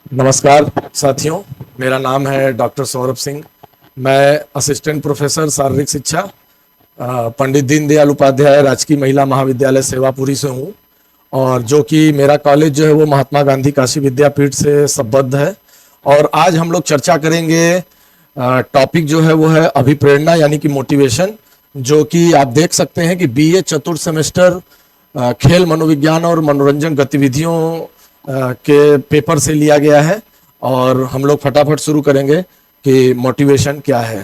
नमस्कार साथियों, मेरा नाम है डॉक्टर सौरभ सिंह। मैं असिस्टेंट प्रोफेसर शारीरिक शिक्षा पंडित दीनदयाल उपाध्याय राजकीय महिला महाविद्यालय सेवापुरी से हूँ। और जो कि मेरा कॉलेज जो है वो महात्मा गांधी काशी विद्यापीठ से संबद्ध है। और आज हम लोग चर्चा करेंगे, टॉपिक जो है वो है अभिप्रेरणा यानी कि मोटिवेशन, जो कि आप देख सकते हैं कि बीए चतुर्थ सेमेस्टर खेल मनोविज्ञान और मनोरंजन गतिविधियों के पेपर से लिया गया है। और हम लोग फटाफट शुरू करेंगे कि मोटिवेशन क्या है।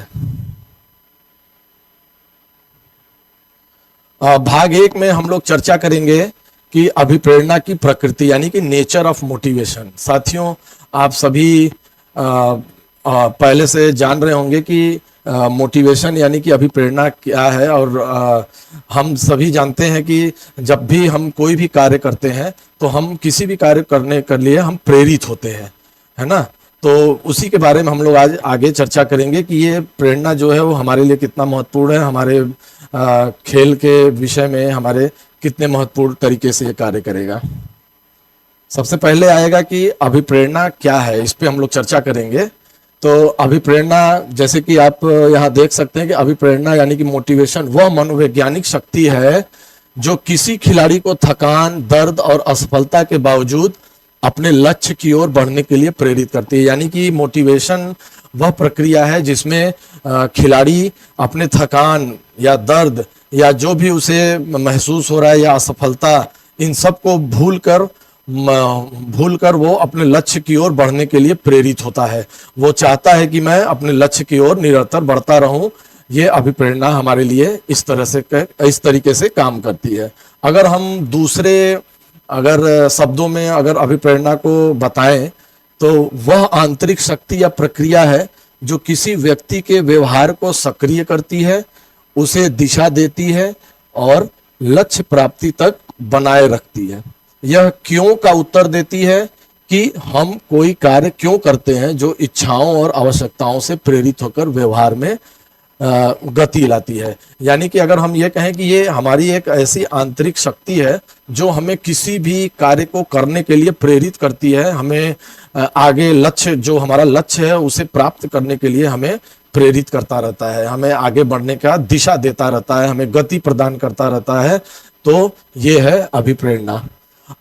भाग एक में हम लोग चर्चा करेंगे कि अभिप्रेरणा की प्रकृति यानी कि नेचर ऑफ मोटिवेशन। साथियों, आप सभी पहले से जान रहे होंगे कि मोटिवेशन यानी कि अभिप्रेरणा क्या है। और हम सभी जानते हैं कि जब भी हम कोई भी कार्य करते हैं तो हम किसी भी कार्य करने के लिए हम प्रेरित होते हैं, है ना। तो उसी के बारे में हम लोग आज आगे चर्चा करेंगे कि ये प्रेरणा जो है वो हमारे लिए कितना महत्वपूर्ण है, हमारे खेल के विषय में हमारे कितने महत्वपूर्ण तरीके से ये कार्य करेगा। सबसे पहले आएगा कि अभिप्रेरणा क्या है, इस पे हम लोग चर्चा करेंगे। तो अभिप्रेरणा, जैसे कि आप यहाँ देख सकते हैं कि अभिप्रेरणा यानी कि मोटिवेशन वह मनोवैज्ञानिक शक्ति है जो किसी खिलाड़ी को थकान, दर्द और असफलता के बावजूद अपने लक्ष्य की ओर बढ़ने के लिए प्रेरित करती है। यानी कि मोटिवेशन वह प्रक्रिया है जिसमें खिलाड़ी अपने थकान या दर्द या जो भी उसे महसूस हो रहा है या असफलता, इन सब को भूलकर वो अपने लक्ष्य की ओर बढ़ने के लिए प्रेरित होता है। वो चाहता है कि मैं अपने लक्ष्य की ओर निरंतर बढ़ता रहूं। ये अभिप्रेरणा हमारे लिए इस तरीके से काम करती है। अगर हम अगर शब्दों में अगर अभिप्रेरणा को बताएं तो वह आंतरिक शक्ति या प्रक्रिया है जो किसी व्यक्ति के व्यवहार को सक्रिय करती है, उसे दिशा देती है और लक्ष्य प्राप्ति तक बनाए रखती है। यह क्यों का उत्तर देती है कि हम कोई कार्य क्यों करते हैं जो इच्छाओं और आवश्यकताओं से प्रेरित होकर व्यवहार में गति लाती है। यानी कि अगर हम ये कहें कि ये हमारी एक ऐसी आंतरिक शक्ति है जो हमें किसी भी कार्य को करने के लिए प्रेरित करती है, हमें आगे लक्ष्य, जो हमारा लक्ष्य है उसे प्राप्त करने के लिए हमें प्रेरित करता रहता है, हमें आगे बढ़ने का दिशा देता रहता है, हमें गति प्रदान करता रहता है। तो ये है अभिप्रेरणा।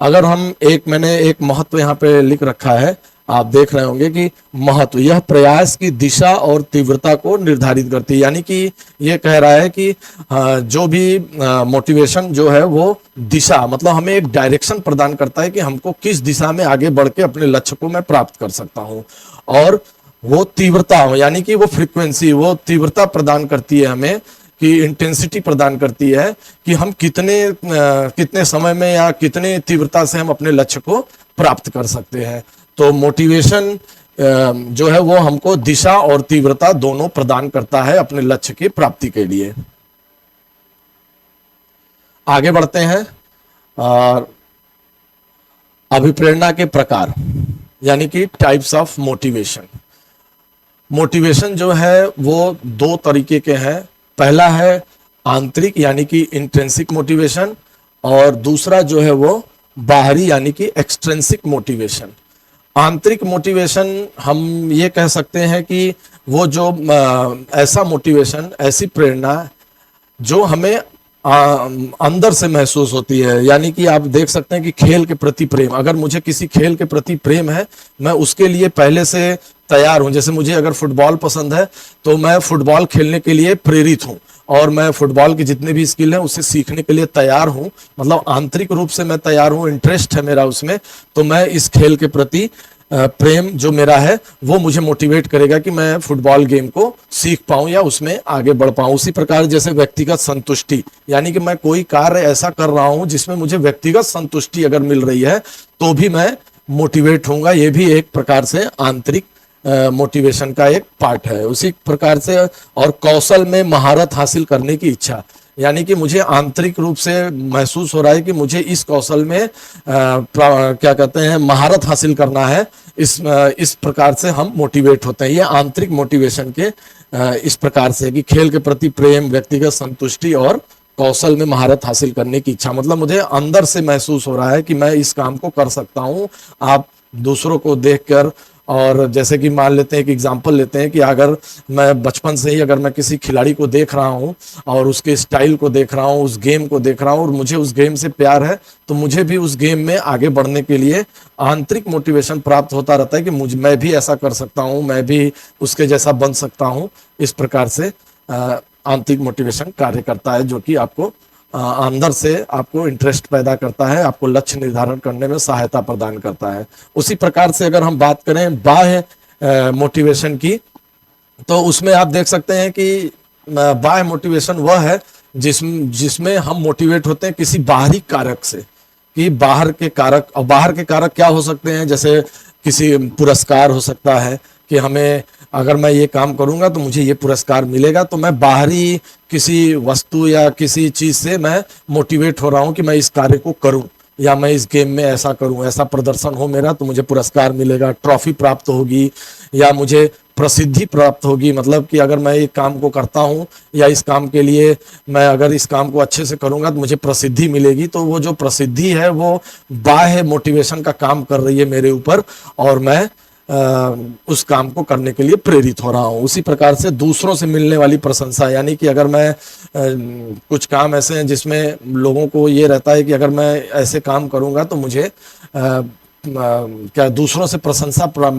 अगर हम मैंने एक महत्व यहाँ पे लिख रखा है, आप देख रहे होंगे कि महत्व, यह प्रयास की दिशा और तीव्रता को निर्धारित करती है। यानी कि ये कह रहा है कि जो भी मोटिवेशन जो है वो दिशा, मतलब हमें एक डायरेक्शन प्रदान करता है कि हमको किस दिशा में आगे बढ़ के अपने लक्ष्य को मैं प्राप्त कर सकता हूँ। और वो तीव्रता यानी कि वो फ्रीक्वेंसी, वो तीव्रता प्रदान करती है हमें, कि इंटेंसिटी प्रदान करती है कि हम कितने समय में या कितने तीव्रता से हम अपने लक्ष्य को प्राप्त कर सकते हैं। तो मोटिवेशन जो है वो हमको दिशा और तीव्रता दोनों प्रदान करता है अपने लक्ष्य की प्राप्ति के लिए। आगे बढ़ते हैं। और अभिप्रेरणा के प्रकार यानी कि टाइप्स ऑफ मोटिवेशन। मोटिवेशन जो है वो दो तरीके के हैं। पहला है आंतरिक यानी कि इंट्रिंसिक मोटिवेशन, और दूसरा जो है वो बाहरी यानी कि एक्सट्रिंसिक मोटिवेशन। आंतरिक मोटिवेशन हम ये कह सकते हैं कि वो जो ऐसा मोटिवेशन, ऐसी प्रेरणा जो हमें अंदर से महसूस होती है। यानी कि आप देख सकते हैं कि खेल के प्रति प्रेम, अगर मुझे किसी खेल के प्रति प्रेम है, मैं उसके लिए पहले से तैयार हूं। जैसे मुझे अगर फुटबॉल पसंद है तो मैं फुटबॉल खेलने के लिए प्रेरित हूं और मैं फुटबॉल की जितने भी स्किल है उसे सीखने के लिए तैयार हूं। मतलब आंतरिक रूप से मैं तैयार हूं, इंटरेस्ट है मेरा उसमें। तो मैं इस खेल के प्रति प्रेम जो मेरा है वो मुझे मोटिवेट करेगा कि मैं फुटबॉल गेम को सीख पाऊं या उसमें आगे बढ़ पाऊं। उसी प्रकार जैसे व्यक्तिगत संतुष्टि, यानी कि मैं कोई कार्य ऐसा कर रहा हूं जिसमें मुझे व्यक्तिगत संतुष्टि अगर मिल रही है तो भी मैं मोटिवेट होऊंगा। ये भी एक प्रकार से आंतरिक मोटिवेशन का एक पार्ट है। उसी प्रकार से और कौशल में महारत हासिल करने की इच्छा, यानी कि मुझे आंतरिक रूप से महसूस हो रहा है कि मुझे इस कौशल में क्या कहते हैं, महारत हासिल करना है। इस प्रकार से हम मोटिवेट होते हैं। ये आंतरिक मोटिवेशन के इस प्रकार से कि खेल के प्रति प्रेम, व्यक्तिगत संतुष्टि और कौशल में महारत हासिल करने की इच्छा। मतलब मुझे अंदर से महसूस हो रहा है कि मैं इस काम को कर सकता हूँ। आप दूसरों को देखकर। और जैसे कि मान लेते हैं, एक एग्जांपल लेते हैं कि अगर मैं बचपन से ही अगर मैं किसी खिलाड़ी को देख रहा हूं और उसके स्टाइल को देख रहा हूं, उस गेम को देख रहा हूं और मुझे उस गेम से प्यार है, तो मुझे भी उस गेम में आगे बढ़ने के लिए आंतरिक मोटिवेशन प्राप्त होता रहता है कि मैं भी ऐसा कर सकता हूं, मैं भी उसके जैसा बन सकता हूं। इस प्रकार से आंतरिक मोटिवेशन कार्य करता है, जो कि आपको अंदर से आपको इंटरेस्ट पैदा करता है, आपको लक्ष्य निर्धारण करने में सहायता प्रदान करता है। उसी प्रकार से अगर हम बात करें बाह्य मोटिवेशन की, तो उसमें आप देख सकते हैं कि बाह्य मोटिवेशन वह है जिसमें हम मोटिवेट होते हैं किसी बाहरी कारक से, कि बाहर के कारक। और बाहर के कारक क्या हो सकते हैं, जैसे किसी पुरस्कार हो सकता है कि हमें अगर मैं ये काम करूंगा तो मुझे ये पुरस्कार मिलेगा, तो मैं बाहरी किसी वस्तु या किसी चीज से मैं मोटिवेट हो रहा हूं कि मैं इस कार्य को करूं, या मैं इस गेम में ऐसा करूं, ऐसा प्रदर्शन हो मेरा तो मुझे पुरस्कार मिलेगा, ट्रॉफी प्राप्त होगी, या मुझे प्रसिद्धि प्राप्त होगी। मतलब कि अगर मैं एक काम को करता हूं या इस काम के लिए मैं अगर इस काम को अच्छे से करूंगा तो मुझे प्रसिद्धि मिलेगी। तो वो जो प्रसिद्धि है वो बाह्य मोटिवेशन का काम कर रही है मेरे ऊपर, और मैं उस काम को करने के लिए प्रेरित हो रहा हूँ। उसी प्रकार से दूसरों से मिलने वाली प्रशंसा, यानी कि अगर मैं कुछ काम ऐसे हैं जिसमें लोगों को ये रहता है कि अगर मैं ऐसे काम करूंगा तो मुझे क्या दूसरों से प्रशंसा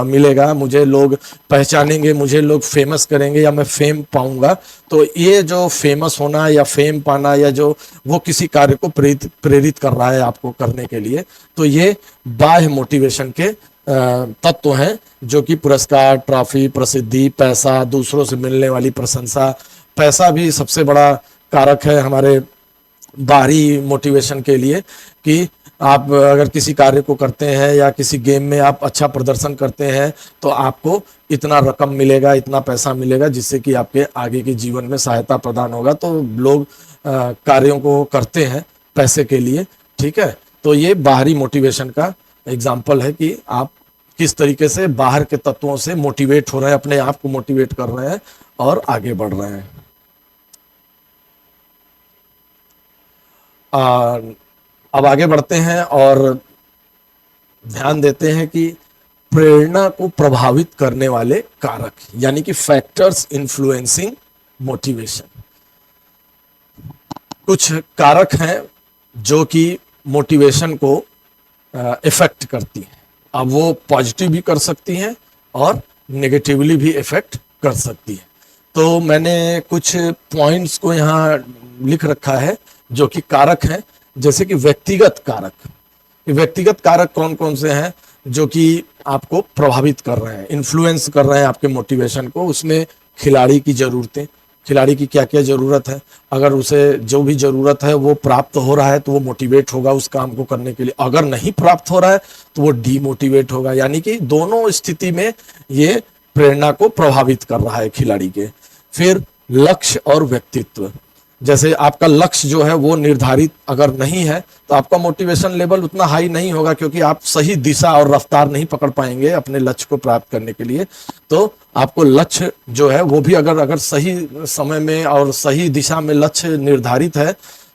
मिलेगा, मुझे लोग पहचानेंगे, मुझे लोग फेमस करेंगे या मैं फेम पाऊंगा। तो ये जो फेमस होना या फेम पाना या जो वो किसी कार्य को प्रेरित कर रहा है आपको करने के लिए, तो ये बाह्य मोटिवेशन के तत्व हैं, जो कि पुरस्कार, ट्रॉफी, प्रसिद्धि, पैसा, दूसरों से मिलने वाली प्रशंसा। पैसा भी सबसे बड़ा कारक है हमारे बाहरी मोटिवेशन के लिए, कि आप अगर किसी कार्य को करते हैं या किसी गेम में आप अच्छा प्रदर्शन करते हैं तो आपको इतना रकम मिलेगा, इतना पैसा मिलेगा, जिससे कि आपके आगे के जीवन में सहायता प्रदान होगा। तो लोग कार्यों को करते हैं पैसे के लिए, ठीक है। तो ये बाहरी मोटिवेशन का एग्जाम्पल है कि आप किस तरीके से बाहर के तत्वों से मोटिवेट हो रहे हैं, अपने आप को मोटिवेट कर रहे हैं और आगे बढ़ रहे हैं। अब आगे बढ़ते हैं और ध्यान देते हैं कि प्रेरणा को प्रभावित करने वाले कारक, यानी कि फैक्टर्स इन्फ्लुएंसिंग मोटिवेशन। कुछ कारक हैं जो कि मोटिवेशन को इफेक्ट करती हैं। अब वो पॉजिटिव भी कर सकती हैं और नेगेटिवली भी इफेक्ट कर सकती है। तो मैंने कुछ पॉइंट्स को यहाँ लिख रखा है जो कि कारक हैं, जैसे कि व्यक्तिगत कारक। व्यक्तिगत कारक कौन कौन से हैं जो कि आपको प्रभावित कर रहे हैं, इन्फ्लुएंस कर रहे हैं आपके मोटिवेशन को। उसमें खिलाड़ी की जरूरतें, खिलाड़ी की क्या क्या जरूरत है, अगर उसे जो भी जरूरत है वो प्राप्त हो रहा है तो वो मोटिवेट होगा उस काम को करने के लिए। अगर नहीं प्राप्त हो रहा है तो वो डीमोटिवेट होगा। यानी कि दोनों स्थिति में ये प्रेरणा को प्रभावित कर रहा है खिलाड़ी के। फिर लक्ष्य और व्यक्तित्व, जैसे आपका लक्ष्य जो है वो निर्धारित अगर नहीं है तो आपका मोटिवेशन लेवल उतना हाई नहीं होगा, क्योंकि आप सही दिशा और रफ्तार नहीं पकड़ पाएंगे अपने लक्ष्य को प्राप्त करने के लिए। तो आपको लक्ष्य जो है वो भी अगर सही समय में और सही दिशा में लक्ष्य निर्धारित है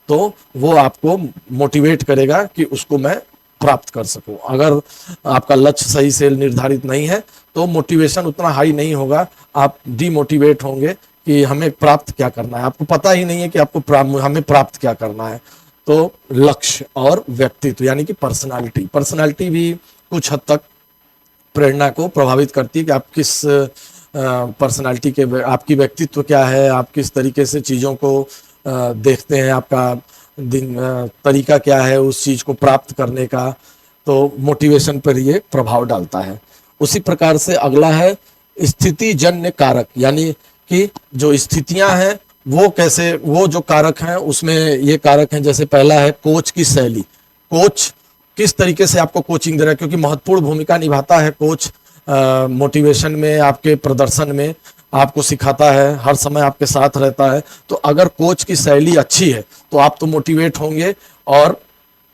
तो वो आपको मोटिवेट करेगा कि उसको मैं प्राप्त कर सकूं। अगर आपका लक्ष्य सही से निर्धारित नहीं है तो मोटिवेशन उतना हाई नहीं होगा, आप डीमोटिवेट होंगे कि हमें प्राप्त क्या करना है। आपको पता ही नहीं है कि आपको हमें प्राप्त क्या करना है। तो लक्ष्य और व्यक्तित्व, यानी कि पर्सनालिटी भी कुछ हद तक प्रेरणा को प्रभावित करती है कि आप किस पर्सनालिटी के, आपकी व्यक्तित्व क्या है, आप किस तरीके से चीज़ों को देखते हैं, आपका तरीका क्या है उस चीज़ को प्राप्त करने का। तो मोटिवेशन पर ये प्रभाव डालता है। उसी प्रकार से अगला है स्थिति जन्य कारक, यानी कि जो स्थितियां हैं वो कैसे, वो जो कारक हैं उसमें ये कारक हैं। जैसे पहला है कोच की शैली, कोच किस तरीके से आपको कोचिंग दे रहा है, क्योंकि महत्वपूर्ण भूमिका निभाता है कोच मोटिवेशन में, आपके प्रदर्शन में आपको सिखाता है, हर समय आपके साथ रहता है। तो अगर कोच की शैली अच्छी है तो आप तो मोटिवेट होंगे और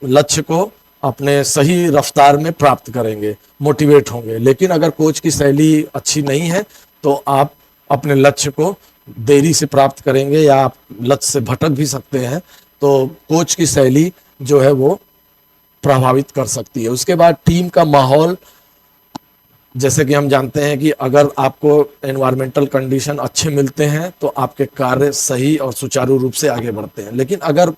लक्ष्य को अपने सही रफ्तार में प्राप्त करेंगे, मोटिवेट होंगे। लेकिन अगर कोच की शैली अच्छी नहीं है तो आप अपने लक्ष्य को देरी से प्राप्त करेंगे या आप लक्ष्य से भटक भी सकते हैं। तो कोच की शैली जो है वो प्रभावित कर सकती है। उसके बाद टीम का माहौल, जैसे कि हम जानते हैं कि अगर आपको एनवायरमेंटल कंडीशन अच्छे मिलते हैं तो आपके कार्य सही और सुचारू रूप से आगे बढ़ते हैं। लेकिन अगर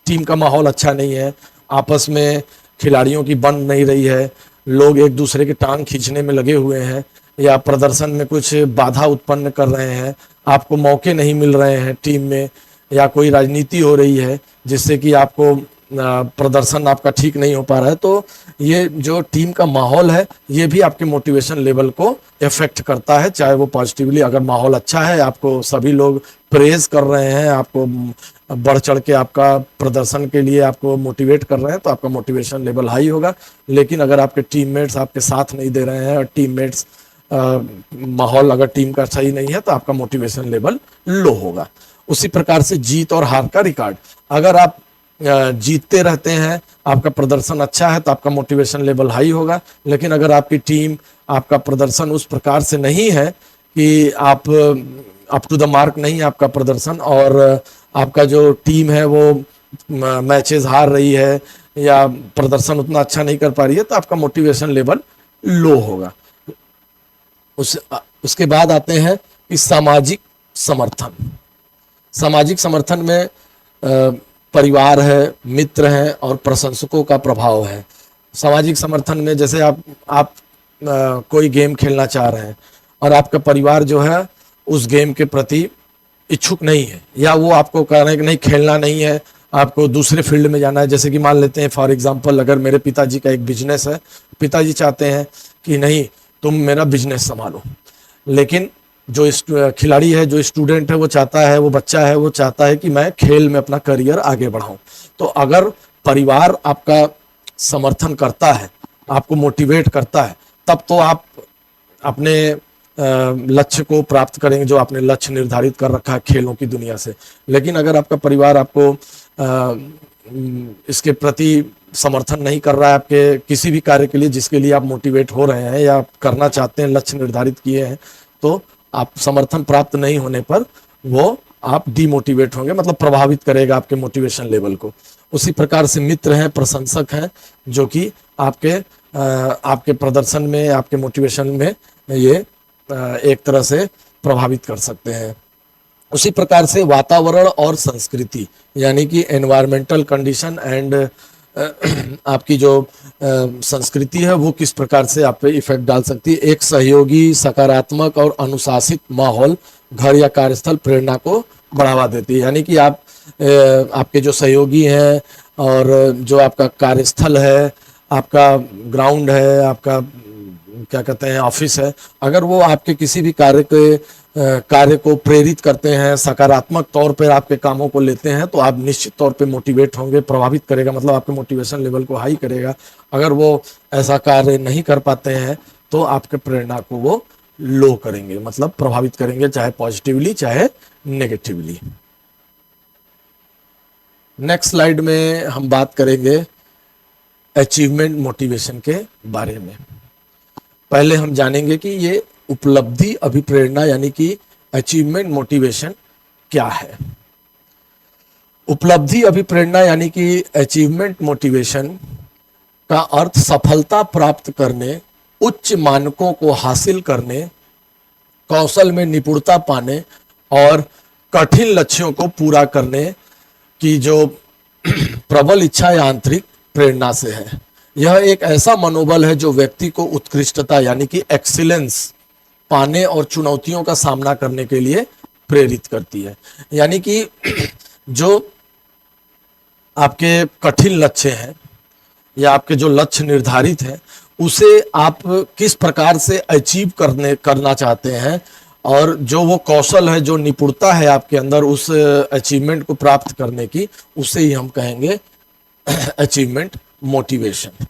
टीम का माहौल अच्छा नहीं है, आपस में खिलाड़ियों की बन नहीं रही है, लोग एक दूसरे की टांग खींचने में लगे हुए हैं या प्रदर्शन में कुछ बाधा उत्पन्न कर रहे हैं, आपको मौके नहीं मिल रहे हैं टीम में, या कोई राजनीति हो रही है जिससे कि आपको प्रदर्शन आपका ठीक नहीं हो पा रहा है, तो ये जो टीम का माहौल है ये भी आपके मोटिवेशन लेवल को इफेक्ट करता है। चाहे वो पॉजिटिवली, अगर माहौल अच्छा है, आपको सभी लोग प्रेज कर रहे हैं, आपको बढ़ चढ़ के आपका प्रदर्शन के लिए आपको मोटिवेट कर रहे हैं, तो आपका मोटिवेशन लेवल हाई होगा। लेकिन अगर आपके टीममेट्स आपके साथ नहीं दे रहे हैं और टीममेट्स माहौल अगर टीम का सही नहीं है, तो आपका मोटिवेशन लेवल लो होगा। उसी प्रकार से जीत और हार का रिकॉर्ड, अगर आप जीतते रहते हैं, आपका प्रदर्शन अच्छा है, तो आपका मोटिवेशन लेवल हाई होगा। लेकिन अगर आपकी टीम, आपका प्रदर्शन उस प्रकार से नहीं है कि आप अप टू द मार्क नहीं है आपका प्रदर्शन, और आपका जो टीम है वो मैचेस हार रही है या प्रदर्शन उतना अच्छा नहीं कर पा रही है, तो आपका मोटिवेशन लेवल लो होगा। उसके बाद आते हैं कि सामाजिक समर्थन। सामाजिक समर्थन में परिवार है, मित्र हैं और प्रशंसकों का प्रभाव है। सामाजिक समर्थन में जैसे आप कोई गेम खेलना चाह रहे हैं और आपका परिवार जो है उस गेम के प्रति इच्छुक नहीं है, या वो आपको कह रहे हैं कि नहीं खेलना नहीं है, आपको दूसरे फील्ड में जाना है। जैसे कि मान लेते हैं फॉर एग्जांपल, अगर मेरे पिताजी का एक बिजनेस है, पिताजी चाहते हैं कि नहीं तुम मेरा बिजनेस संभालो, लेकिन जो खिलाड़ी है, जो स्टूडेंट है, वो चाहता है, वो बच्चा है, वो चाहता है कि मैं खेल में अपना करियर आगे बढ़ाऊं। तो अगर परिवार आपका समर्थन करता है, आपको मोटिवेट करता है, तब तो आप अपने लक्ष्य को प्राप्त करेंगे, जो आपने लक्ष्य निर्धारित कर रखा है खेलों की दुनिया से। लेकिन अगर आपका परिवार आपको इसके प्रति समर्थन नहीं कर रहा है, आपके किसी भी कार्य के लिए जिसके लिए आप मोटिवेट हो रहे हैं या करना चाहते हैं, लक्ष्य निर्धारित किए हैं, तो आप समर्थन प्राप्त नहीं होने पर वो आप डीमोटिवेट होंगे, मतलब प्रभावित करेगा आपके मोटिवेशन लेवल को। उसी प्रकार से मित्र हैं, प्रशंसक हैं, जो कि आपके प्रदर्शन में, आपके मोटिवेशन में ये एक तरह से प्रभावित कर सकते हैं। उसी प्रकार से वातावरण और संस्कृति, यानी कि एनवायरमेंटल कंडीशन एंड आपकी जो संस्कृति है वो किस प्रकार से आप पे इफेक्ट डाल सकती है। एक सहयोगी, सकारात्मक और अनुशासित माहौल घर या कार्यस्थल प्रेरणा को बढ़ावा देती है। यानी कि आपके जो सहयोगी हैं और जो आपका कार्यस्थल है, आपका ग्राउंड है, आपका क्या कहते हैं ऑफिस है, अगर वो आपके किसी भी कार्य को प्रेरित करते हैं, सकारात्मक तौर पर आपके कामों को लेते हैं, तो आप निश्चित तौर पे मोटिवेट होंगे, प्रभावित करेगा, मतलब आपके मोटिवेशन लेवल को हाई करेगा। अगर वो ऐसा कार्य नहीं कर पाते हैं तो आपके प्रेरणा को वो लो करेंगे, मतलब प्रभावित करेंगे, चाहे पॉजिटिवली चाहे नेगेटिवली। नेक्स्ट स्लाइड में हम बात करेंगे अचीवमेंट मोटिवेशन के बारे में। पहले हम जानेंगे कि ये उपलब्धि अभिप्रेरणा यानी कि अचीवमेंट मोटिवेशन क्या है। उपलब्धि अभिप्रेरणा यानी कि अचीवमेंट मोटिवेशन का अर्थ सफलता प्राप्त करने, उच्च मानकों को हासिल करने, कौशल में निपुणता पाने और कठिन लक्ष्यों को पूरा करने की जो प्रबल इच्छा या आंतरिक प्रेरणा से है। यह एक ऐसा मनोबल है जो व्यक्ति को उत्कृष्टता यानी कि एक्सीलेंस पाने और चुनौतियों का सामना करने के लिए प्रेरित करती है। यानी कि जो आपके कठिन लक्ष्य हैं या आपके जो लक्ष्य निर्धारित हैं, उसे आप किस प्रकार से अचीव करना चाहते हैं, और जो वो कौशल है, जो निपुणता है आपके अंदर उस अचीवमेंट को प्राप्त करने की, उसे ही हम कहेंगे अचीवमेंट मोटिवेशन।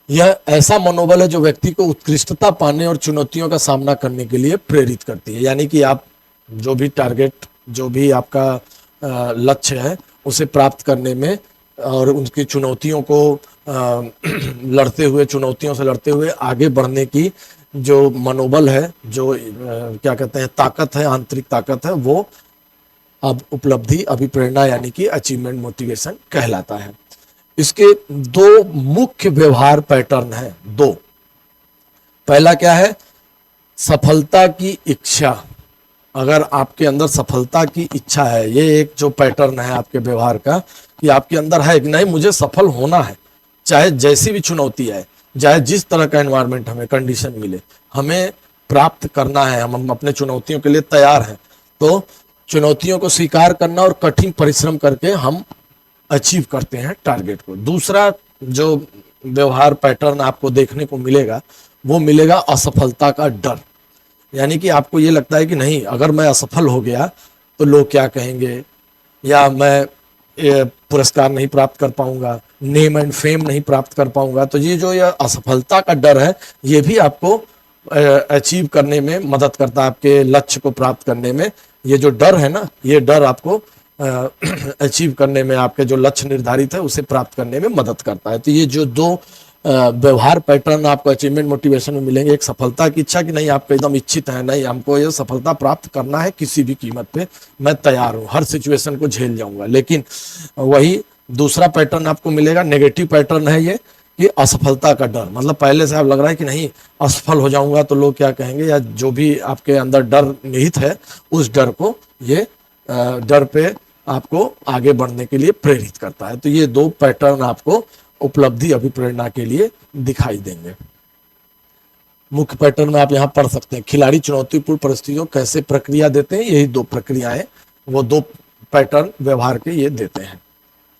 यह ऐसा मनोबल है जो व्यक्ति को उत्कृष्टता पाने और चुनौतियों का सामना करने के लिए प्रेरित करती है। यानी कि आप जो भी टारगेट, जो भी आपका लक्ष्य है, उसे प्राप्त करने में और उनकी चुनौतियों को चुनौतियों से लड़ते हुए आगे बढ़ने की जो मनोबल है, जो क्या कहते हैं ताकत है, आंतरिक ताकत है, वो अब उपलब्धि अभिप्रेरणा यानी कि अचीवमेंट मोटिवेशन कहलाता है। इसके दो मुख्य व्यवहार पैटर्न हैं, दो। पहला क्या है? सफलता की इच्छा। अगर आपके अंदर सफलता की इच्छा है, ये एक जो पैटर्न है आपके व्यवहार का, कि आपके अंदर है कि नहीं मुझे सफल होना है, चाहे जैसी भी चुनौती है, चाहे जिस तरह का एनवायरनमेंट हमें कंडीशन मिले, हमें प्राप्त करना है, हम अपने चुनौतियों के लिए तैयार हैं। तो चुनौतियों को स्वीकार करना और कठिन परिश्रम करके हम अचीव करते हैं टारगेट को। दूसरा जो व्यवहार पैटर्न आपको देखने को मिलेगा, वो मिलेगा असफलता का डर। यानी कि आपको ये लगता है कि नहीं, अगर मैं असफल हो गया तो लोग क्या कहेंगे, या मैं पुरस्कार नहीं प्राप्त कर पाऊंगा, नेम एंड फेम नहीं प्राप्त कर पाऊंगा। तो ये जो ये असफलता का डर है, ये भी आपको अचीव करने में मदद करता है, आपके लक्ष्य को प्राप्त करने में। ये जो डर है ना, ये डर आपको अचीव करने में, आपके जो लक्ष्य निर्धारित है उसे प्राप्त करने में मदद करता है। तो ये जो दो व्यवहार पैटर्न आपको अचीवमेंट मोटिवेशन में मिलेंगे, एक सफलता की इच्छा कि नहीं आप एकदम इच्छित है, नहीं हमको ये सफलता प्राप्त करना है किसी भी कीमत पे, मैं तैयार हूँ, हर सिचुएशन को झेल जाऊंगा। लेकिन वही दूसरा पैटर्न आपको मिलेगा, नेगेटिव पैटर्न है ये, कि असफलता का डर। मतलब पहले से आप लग रहा है कि नहीं असफल हो जाऊंगा तो लोग क्या कहेंगे, या जो भी आपके अंदर डर निहित है, उस डर को, ये डर पे आपको आगे बढ़ने के लिए प्रेरित करता है। तो ये दो पैटर्न आपको उपलब्धि अभिप्रेरणा के लिए दिखाई देंगे। मुख्य पैटर्न में आप यहां पढ़ सकते हैं, खिलाड़ी चुनौतीपूर्ण परिस्थितियों कैसे प्रक्रिया देते हैं, यही दो प्रक्रियाएं, वो दो पैटर्न व्यवहार के ये देते हैं।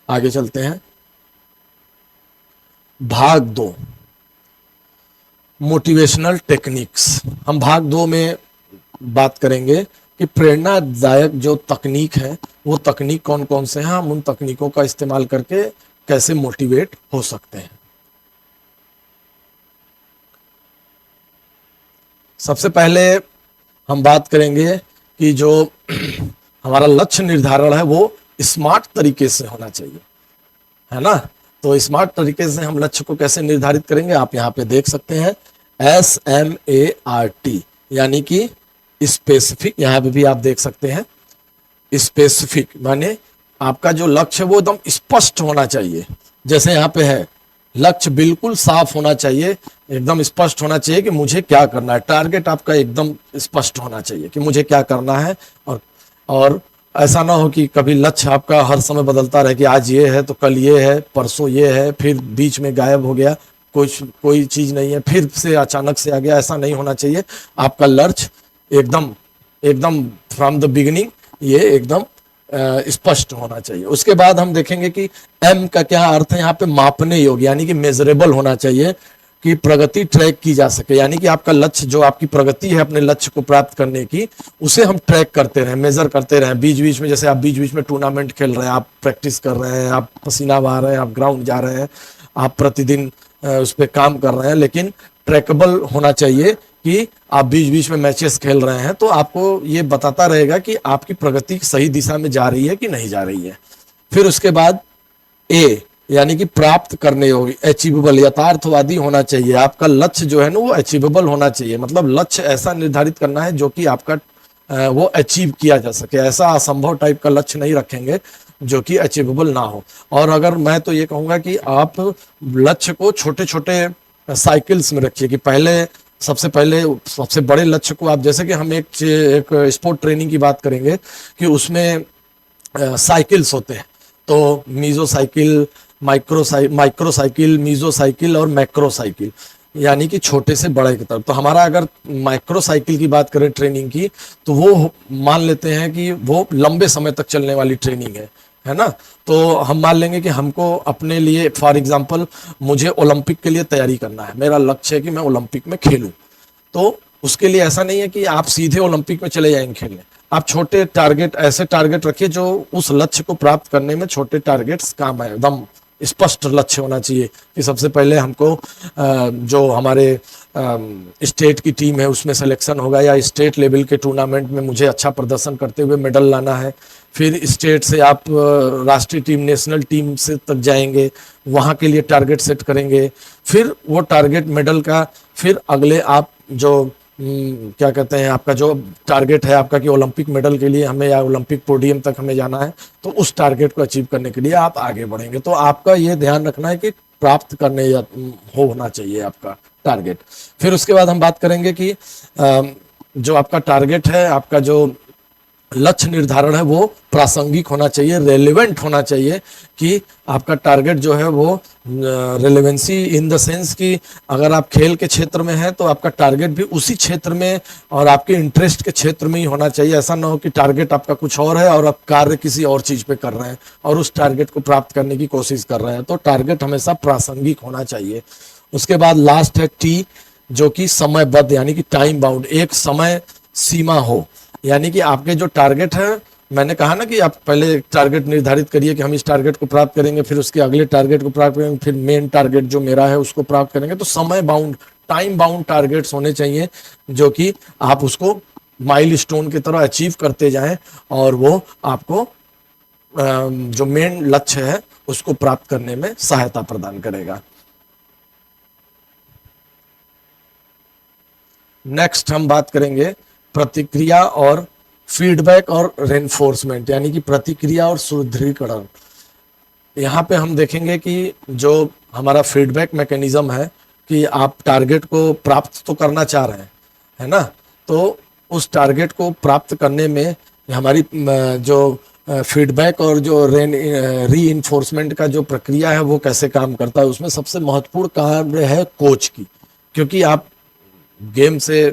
आगे चलते हैं, भाग 2, मोटिवेशनल टेक्निक्स। हम भाग 2 में बात करेंगे कि प्रेरणादायक जो तकनीक है, वो तकनीक कौन कौन से हैं, हम उन तकनीकों का इस्तेमाल करके कैसे मोटिवेट हो सकते हैं। सबसे पहले हम बात करेंगे कि जो हमारा लक्ष्य निर्धारण है वो स्मार्ट तरीके से होना चाहिए, है ना। तो स्मार्ट तरीके से हम लक्ष्य को कैसे निर्धारित करेंगे, आप यहाँ पे देख सकते हैं, SMART, यानी कि स्पेसिफिक। यहाँ पे भी आप देख सकते हैं, स्पेसिफिक माने आपका जो लक्ष्य है वो एकदम स्पष्ट होना चाहिए। जैसे यहाँ पे है, लक्ष्य बिल्कुल साफ होना चाहिए, एकदम स्पष्ट होना चाहिए कि मुझे क्या करना है। टारगेट आपका एकदम स्पष्ट होना चाहिए कि मुझे क्या करना है, और ऐसा ना हो कि कभी लक्ष्य आपका हर समय बदलता रहे, कि आज ये है तो कल ये है, परसों ये है, फिर बीच में गायब हो गया, कोई चीज नहीं है, फिर से अचानक से आ गया। ऐसा नहीं होना चाहिए। आपका लक्ष्य एकदम फ्रॉम द बिगिनिंग ये एकदम स्पष्ट होना चाहिए। उसके बाद हम देखेंगे कि एम का क्या अर्थ है यहाँ पे, मापने योग्य, यानी कि मेजरेबल होना चाहिए, कि प्रगति ट्रैक की जा सके। यानी कि आपका लक्ष्य, जो आपकी प्रगति है अपने लक्ष्य को प्राप्त करने की, उसे हम ट्रैक करते रहें, मेजर करते रहें। बीच बीच में, जैसे आप बीच बीच में टूर्नामेंट खेल रहे हैं, आप प्रैक्टिस कर रहे हैं, आप पसीना बहा रहे हैं, आप ग्राउंड जा रहे हैं, आप प्रतिदिन उस पर काम कर रहे हैं, लेकिन ट्रैकेबल होना चाहिए कि आप बीच बीच में मैचेस खेल रहे हैं, तो आपको ये बताता रहेगा कि आपकी प्रगति सही दिशा में जा रही है कि नहीं जा रही है। फिर उसके बाद ए, यानी कि प्राप्त करने योग्य, अचीवेबल, यथार्थवादी होना चाहिए। आपका लक्ष्य जो है ना वो अचीवेबल होना चाहिए। मतलब लक्ष्य ऐसा निर्धारित करना है जो कि आपका वो अचीव किया जा सके। ऐसा असंभव टाइप का लक्ष्य नहीं रखेंगे जो कि अचीवेबल ना हो। और अगर मैं तो ये कहूंगा कि आप लक्ष्य को छोटे छोटे साइकिल्स में रखिए, कि सबसे पहले सबसे बड़े लक्ष्य को आप, जैसे कि हम एक स्पोर्ट ट्रेनिंग की बात करेंगे कि उसमें साइकिल्स होते हैं, तो meso cycle, micro cycle, meso cycle और मैक्रो साइकिल, यानी कि छोटे से बड़े की तरफ। तो हमारा अगर माइक्रो साइकिल की बात करें ट्रेनिंग की, तो वो मान लेते हैं कि वो लंबे समय तक चलने वाली ट्रेनिंग है ना। तो हम मान लेंगे कि हमको अपने लिए, फॉर एग्जांपल, मुझे ओलंपिक के लिए तैयारी करना है, मेरा लक्ष्य है कि मैं ओलंपिक में खेलूं। तो उसके लिए ऐसा नहीं है कि आप सीधे ओलंपिक में चले जाएंगे खेलने। आप छोटे टारगेट, ऐसे टारगेट रखिए जो उस लक्ष्य को प्राप्त करने में छोटे टारगेट्स काम है। एकदम स्पष्ट लक्ष्य होना चाहिए कि सबसे पहले हमको जो हमारे स्टेट की टीम है उसमें सिलेक्शन होगा, या स्टेट लेवल के टूर्नामेंट में मुझे अच्छा प्रदर्शन करते हुए मेडल लाना है। फिर स्टेट से आप राष्ट्रीय टीम, नेशनल टीम से तक जाएंगे, वहाँ के लिए टारगेट सेट करेंगे। फिर वो टारगेट मेडल का, फिर अगले आप जो क्या कहते हैं, आपका जो टारगेट है आपका कि ओलंपिक मेडल के लिए हमें या ओलंपिक पोडियम तक हमें जाना है, तो उस टारगेट को अचीव करने के लिए आप आगे बढ़ेंगे। तो आपका ये ध्यान रखना है कि प्राप्त करने या होना चाहिए आपका टारगेट। फिर उसके बाद हम बात करेंगे कि जो आपका टारगेट है, आपका जो लक्ष्य निर्धारण है वो प्रासंगिक होना चाहिए, रेलेवेंट होना चाहिए। कि आपका टारगेट जो है वो रेलेवेंसी इन द सेंस कि अगर आप खेल के क्षेत्र में हैं तो आपका टारगेट भी उसी क्षेत्र में और आपके इंटरेस्ट के क्षेत्र में ही होना चाहिए। ऐसा ना हो कि टारगेट आपका कुछ और है और आप कार्य किसी और चीज पे कर रहे हैं और उस टारगेट को प्राप्त करने की कोशिश कर रहे हैं। तो टारगेट हमेशा प्रासंगिक होना चाहिए। उसके बाद लास्ट है टी, जो कि समयबद्ध, यानी कि टाइम बाउंड, एक समय सीमा हो। यानी कि आपके जो टारगेट है, मैंने कहा ना कि आप पहले एक टारगेट निर्धारित करिए कि हम इस टारगेट को प्राप्त करेंगे, फिर उसके अगले टारगेट को प्राप्त करेंगे, फिर मेन टारगेट जो मेरा है उसको प्राप्त करेंगे। तो समय बाउंड, टाइम बाउंड टारगेट्स होने चाहिए जो कि आप उसको माइलस्टोन की तरह अचीव करते जाएं और वो आपको जो मेन लक्ष्य है उसको प्राप्त करने में सहायता प्रदान करेगा। नेक्स्ट हम बात करेंगे प्रतिक्रिया और फीडबैक और रेनफोर्समेंट, यानी कि प्रतिक्रिया और सुदृढ़ीकरण। यहाँ पे हम देखेंगे कि जो हमारा फीडबैक मैकेनिज्म है कि आप टारगेट को प्राप्त तो करना चाह रहे हैं, है ना, तो उस टारगेट को प्राप्त करने में हमारी जो फीडबैक और जो री इन्फोर्समेंट का जो प्रक्रिया है वो कैसे काम करता है। उसमें सबसे महत्वपूर्ण कार्य है कोच की, क्योंकि आप गेम से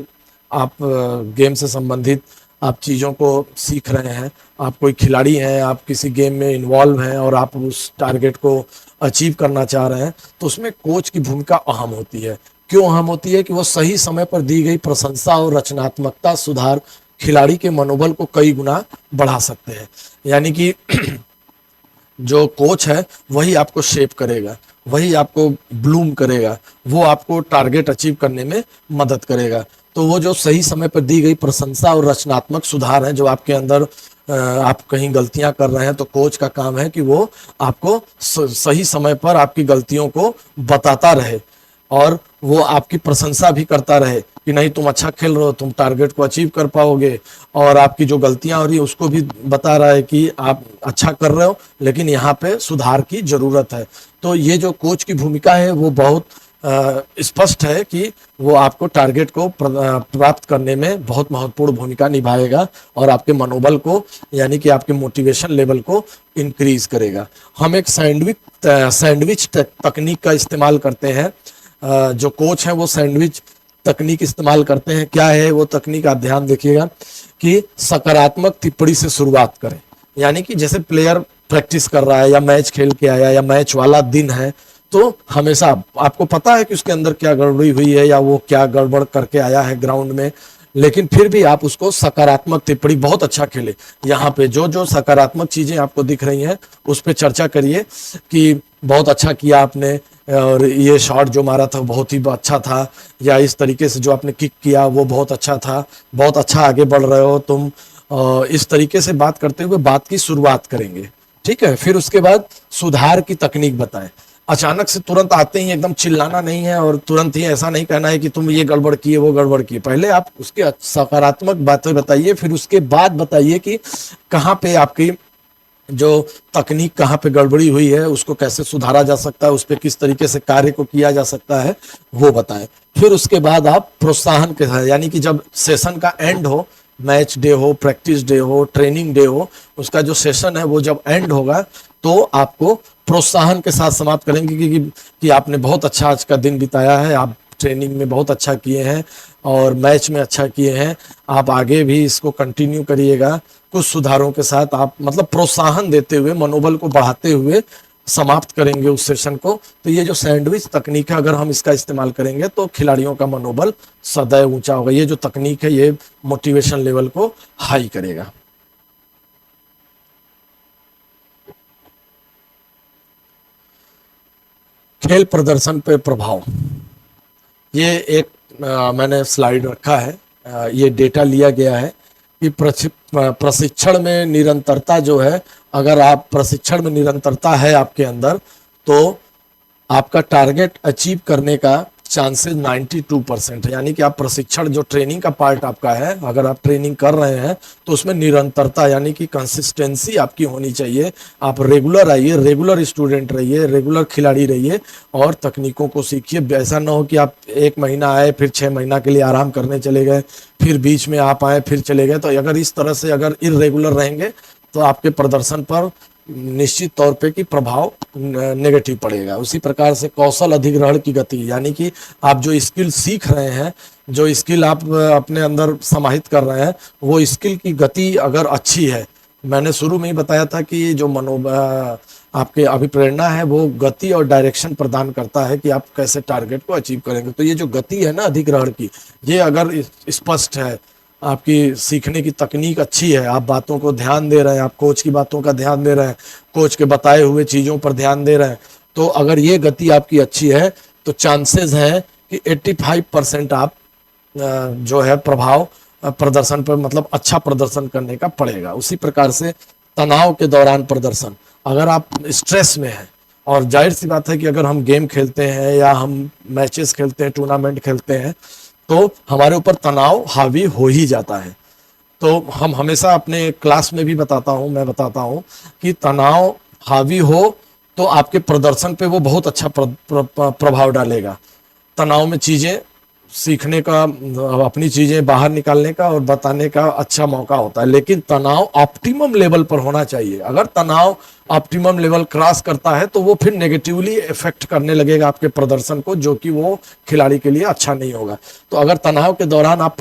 गेम से संबंधित आप चीज़ों को सीख रहे हैं, आप कोई खिलाड़ी हैं, आप किसी गेम में इन्वॉल्व हैं और आप उस टारगेट को अचीव करना चाह रहे हैं, तो उसमें कोच की भूमिका अहम होती है। क्यों अहम होती है? कि वो सही समय पर दी गई प्रशंसा और रचनात्मकता सुधार खिलाड़ी के मनोबल को कई गुना बढ़ा सकते हैं। यानी कि जो कोच है वही आपको शेप करेगा, वही आपको ब्लूम करेगा, वो आपको टारगेट अचीव करने में मदद करेगा। तो वो जो सही समय पर दी गई प्रशंसा और रचनात्मक सुधार है जो आपके अंदर आप कहीं गलतियां कर रहे हैं, तो कोच का काम है कि वो आपको सही समय पर आपकी गलतियों को बताता रहे और वो आपकी प्रशंसा भी करता रहे कि नहीं तुम अच्छा खेल रहे हो, तुम टारगेट को अचीव कर पाओगे, और आपकी जो गलतियां हो रही है उसको भी बता रहा है कि आप अच्छा कर रहे हो लेकिन यहाँ पे सुधार की जरूरत है। तो ये जो कोच की भूमिका है वो बहुत स्पष्ट है कि वो आपको टारगेट को प्राप्त करने में बहुत महत्वपूर्ण भूमिका निभाएगा और आपके मनोबल को, यानी कि आपके मोटिवेशन लेवल को इंक्रीज करेगा। हम एक सैंडविच तकनीक का इस्तेमाल करते हैं। जो कोच है वो सैंडविच तकनीक इस्तेमाल करते हैं। क्या है वो तकनीक? आप ध्यान देखिएगा कि सकारात्मक टिप्पणी से शुरुआत करें। यानी कि जैसे प्लेयर प्रैक्टिस कर रहा है या मैच खेल के आया या मैच वाला दिन है, तो हमेशा आपको पता है कि उसके अंदर क्या गड़बड़ी हुई है या वो क्या गड़बड़ करके आया है ग्राउंड में, लेकिन फिर भी आप उसको सकारात्मक टिप्पणी, बहुत अच्छा खेले, यहाँ पे जो जो सकारात्मक चीजें आपको दिख रही हैं उस पर चर्चा करिए कि बहुत अच्छा किया आपने, और ये शॉट जो मारा था बहुत ही अच्छा था, या इस तरीके से जो आपने किक किया वो बहुत अच्छा था, बहुत अच्छा आगे बढ़ रहे हो तुम। इस तरीके से बात करते हुए बात की शुरुआत करेंगे, ठीक है। फिर उसके बाद सुधार की तकनीक बताएं। अचानक से तुरंत आते ही एकदम चिल्लाना नहीं है और तुरंत ही ऐसा नहीं कहना है कि तुम ये गड़बड़ किए वो गड़बड़ किए। पहले आप उसके सकारात्मक बातें बताइए, फिर उसके बाद बताइए कि कहाँ पे आपकी जो तकनीक कहाँ पे गड़बड़ी हुई है, उसको कैसे सुधारा जा सकता है, उस पर किस तरीके से कार्य को किया जा सकता है वो बताएं। फिर उसके बाद आप प्रोत्साहन के साथ, यानी कि जब सेशन का एंड हो, मैच डे हो, प्रैक्टिस डे हो, ट्रेनिंग डे हो, उसका जो सेशन है वो जब एंड होगा तो आपको प्रोत्साहन के साथ समाप्त करेंगे कि आपने बहुत अच्छा आज का दिन बिताया है, आप ट्रेनिंग में बहुत अच्छा किए हैं और मैच में अच्छा किए हैं, आप आगे भी इसको कंटिन्यू करिएगा। कुछ सुधारों के साथ आप मतलब प्रोत्साहन देते हुए, मनोबल को बढ़ाते हुए समाप्त करेंगे उस सेशन को। तो ये जो सैंडविच तकनीक है, अगर हम इसका इस्तेमाल करेंगे तो खिलाड़ियों का मनोबल सदैव ऊंचा होगा। ये जो तकनीक है ये मोटिवेशन लेवल को हाई करेगा। खेल प्रदर्शन पे प्रभाव, ये एक मैंने स्लाइड रखा है, ये डेटा लिया गया है कि प्रशिक्षण में निरंतरता जो है, अगर आप प्रशिक्षण में निरंतरता है आपके अंदर, तो आपका टारगेट अचीव करने का चांसेस 92% है। यानी कि आप प्रशिक्षण जो ट्रेनिंग का पार्ट आपका है, अगर आप ट्रेनिंग कर रहे हैं तो उसमें निरंतरता यानी कि कंसिस्टेंसी आपकी होनी चाहिए। आप रेगुलर आइए, रेगुलर स्टूडेंट रहिए, रेगुलर खिलाड़ी रहिए और तकनीकों को सीखिए। ऐसा ना हो कि आप 1 महीना आए फिर 6 महीना के लिए आराम करने चले गए, फिर बीच में आप आए फिर चले गए। तो अगर इस तरह से अगर इरेगुलर रहेंगे तो आपके प्रदर्शन पर निश्चित तौर पे कि प्रभाव नेगेटिव पड़ेगा। उसी प्रकार से कौशल अधिग्रहण की गति, यानी कि आप जो स्किल सीख रहे हैं, जो स्किल आप अपने अंदर समाहित कर रहे हैं, वो स्किल की गति अगर अच्छी है, मैंने शुरू में ही बताया था कि जो आपके अभिप्रेरणा है वो गति और डायरेक्शन प्रदान करता है कि आप कैसे टारगेट को अचीव करेंगे। तो ये जो गति है ना अधिग्रहण की, ये अगर स्पष्ट है, आपकी सीखने की तकनीक अच्छी है, आप बातों को ध्यान दे रहे हैं, आप कोच की बातों का ध्यान दे रहे हैं, कोच के बताए हुए चीज़ों पर ध्यान दे रहे हैं, तो अगर ये गति आपकी अच्छी है तो चांसेस हैं कि 85% आप जो है प्रभाव प्रदर्शन पर, मतलब अच्छा प्रदर्शन करने का पड़ेगा। उसी प्रकार से तनाव के दौरान प्रदर्शन, अगर आप स्ट्रेस में हैं, और जाहिर सी बात है कि अगर हम गेम खेलते हैं या हम मैचेस खेलते हैं, टूर्नामेंट खेलते हैं, तो हमारे ऊपर तनाव हावी हो ही जाता है। तो हम हमेशा अपने क्लास में भी मैं बताता हूँ कि तनाव हावी हो तो आपके प्रदर्शन पे वो बहुत अच्छा प्रभाव डालेगा। तनाव में चीज़ें सीखने का, अपनी चीज़ें बाहर निकालने का और बताने का अच्छा मौका होता है, लेकिन तनाव ऑप्टिमम लेवल पर होना चाहिए। अगर तनाव ऑप्टिमम लेवल क्रॉस करता है तो वो फिर नेगेटिवली इफेक्ट करने लगेगा आपके प्रदर्शन को, जो कि वो खिलाड़ी के लिए अच्छा नहीं होगा। तो अगर तनाव के दौरान आप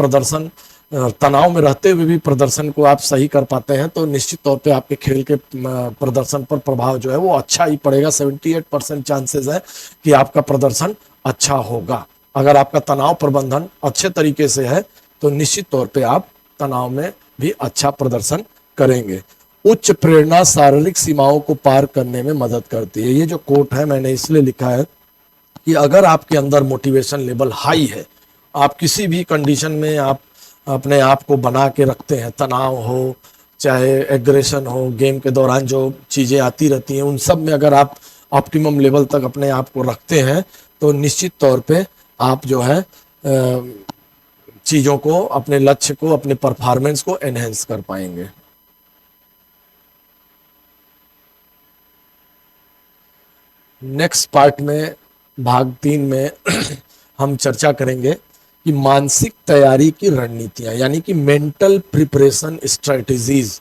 तनाव में रहते हुए भी प्रदर्शन को आप सही कर पाते हैं तो निश्चित तौर पे आपके खेल के प्रदर्शन पर प्रभाव जो है वो अच्छा ही पड़ेगा। 78% चांसेस है कि आपका प्रदर्शन अच्छा होगा। अगर आपका तनाव प्रबंधन अच्छे तरीके से है तो निश्चित तौर पे आप तनाव में भी अच्छा प्रदर्शन करेंगे। उच्च प्रेरणा शारीरिक सीमाओं को पार करने में मदद करती है। ये जो कोट है मैंने इसलिए लिखा है कि अगर आपके अंदर मोटिवेशन लेवल हाई है, आप किसी भी कंडीशन में आप अपने आप को बना के रखते हैं, तनाव हो चाहे एग्रेशन हो, गेम के दौरान जो चीज़ें आती रहती हैं उन सब में अगर आप ऑप्टिमम लेवल तक अपने आप को रखते हैं तो निश्चित तौर पे आप जो है चीज़ों को, अपने लक्ष्य को, अपने परफॉर्मेंस को एनहेंस कर पाएंगे। नेक्स्ट पार्ट में, भाग 3 में हम चर्चा करेंगे कि मानसिक तैयारी की रणनीतियां, यानी कि मेंटल प्रिपरेशन स्ट्रेटजीज,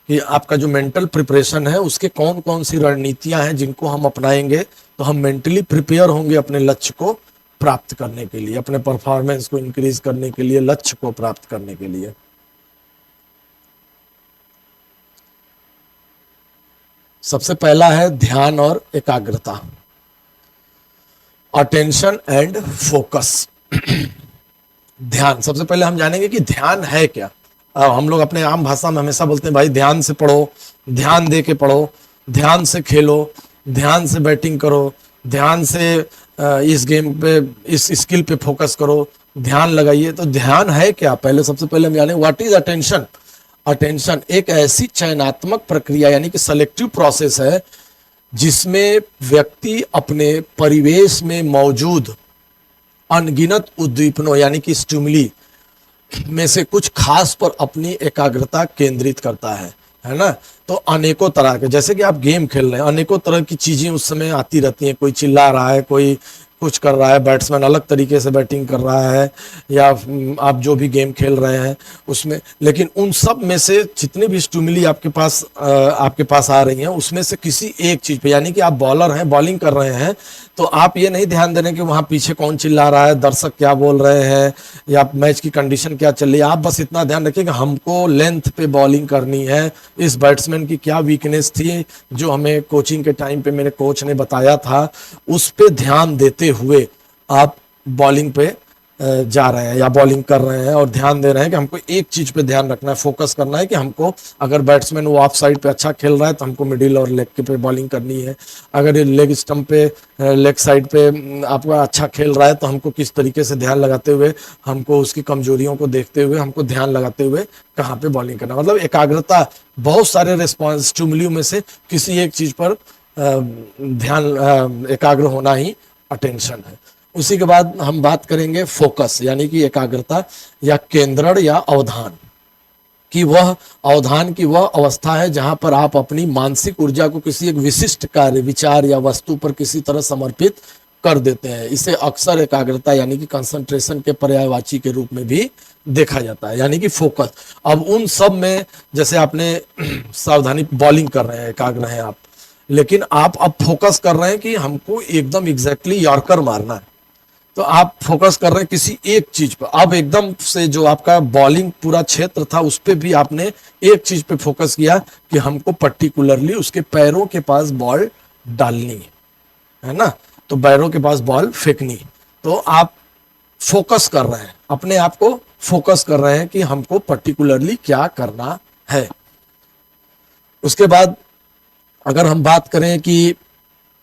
कि आपका जो मेंटल प्रिपरेशन है उसके कौन कौन सी रणनीतियां हैं जिनको हम अपनाएंगे तो हम मेंटली प्रिपेयर होंगे अपने लक्ष्य को प्राप्त करने के लिए, अपने परफॉर्मेंस को इंक्रीज करने के लिए, लक्ष्य को प्राप्त करने के लिए। सबसे पहला है ध्यान और एकाग्रता, अटेंशन एंड फोकस। ध्यान, सबसे पहले हम जानेंगे कि ध्यान है क्या। हम लोग अपने आम भाषा में हमेशा बोलते हैं भाई ध्यान से पढ़ो, ध्यान दे के पढ़ो, ध्यान से खेलो, ध्यान से बैटिंग करो, ध्यान से इस गेम पे, इस स्किल पे फोकस करो, ध्यान लगाइए। तो ध्यान है क्या, पहले सबसे पहले हम जाने व्हाट इज अटेंशन। अटेंशन एक ऐसी चयनात्मक प्रक्रिया यानी कि सेलेक्टिव प्रोसेस है जिसमें व्यक्ति अपने परिवेश में मौजूद अनगिनत उद्दीपनों यानी कि स्टिमुली में से कुछ खास पर अपनी एकाग्रता केंद्रित करता है ना। तो अनेकों तरह के, जैसे कि आप गेम खेल रहे हैं, अनेकों तरह की चीजें उस समय आती रहती हैं, कोई चिल्ला रहा है, कोई कुछ कर रहा है, बैट्समैन अलग तरीके से बैटिंग कर रहा है, या आप जो भी गेम खेल रहे हैं उसमें, लेकिन उन सब में से जितने भी स्टिमुली आपके पास आ रही हैं उसमें से किसी एक चीज पे, यानी कि आप बॉलर हैं, बॉलिंग कर रहे हैं, तो आप ये नहीं ध्यान दे रहे कि वहां पीछे कौन चिल्ला रहा है, दर्शक क्या बोल रहे हैं, या मैच की कंडीशन क्या चल रही है। आप बस इतना ध्यान रखिए कि हमको लेंथ पे बॉलिंग करनी है, इस बैट्समैन की क्या वीकनेस थी जो हमें कोचिंग के टाइम पे मेरे कोच ने बताया था, उस पे ध्यान देते हुए आप बॉलिंग पे जा रहे हैं या बॉलिंग कर रहे हैं, और ध्यान दे रहे हैं कि हमको एक चीज पे ध्यान रखना है, फोकस करना है कि हमको, अगर बैट्समैन वो ऑफ साइड पे अच्छा खेल रहा है तो हमको मिडिल और लेग के पे बॉलिंग करनी है, अगर ये लेग स्टंप पे, लेग साइड पे आपका अच्छा खेल रहा है तो हमको किस तरीके से ध्यान लगाते हुए, हमको उसकी कमजोरियों को देखते हुए हमको ध्यान लगाते हुए कहाँ पे बॉलिंग करना। मतलब एकाग्रता, बहुत सारे रिस्पॉन्स स्टिमुली में से किसी एक चीज पर ध्यान एकाग्र होना ही अटेंशन है। उसी के बाद हम बात करेंगे फोकस, यानी कि एकाग्रता या केंद्रण या अवधान कि वह अवधान की वह अवस्था है जहां पर आप अपनी मानसिक ऊर्जा को किसी एक विशिष्ट कार्य, विचार या वस्तु पर किसी तरह समर्पित कर देते हैं। इसे अक्सर एकाग्रता यानी कि कंसंट्रेशन के पर्यायवाची के रूप में भी देखा जाता है, यानी कि फोकस। अब उन सब में जैसे आपने सावधानी, बॉलिंग कर रहे हैं, एकाग्र हैं आप, लेकिन आप अब फोकस कर रहे हैं कि हमको एकदम एग्जैक्टली यॉर्कर मारना है, तो आप फोकस कर रहे हैं किसी एक चीज पर। अब एकदम से जो आपका बॉलिंग पूरा क्षेत्र था उस पर भी आपने एक चीज पे फोकस किया कि हमको पर्टिकुलरली उसके पैरों के पास बॉल डालनी है ना, तो पैरों के पास बॉल फेंकनी। तो आप फोकस कर रहे हैं, अपने आप को फोकस कर रहे हैं कि हमको पर्टिकुलरली क्या करना है। उसके बाद अगर हम बात करें कि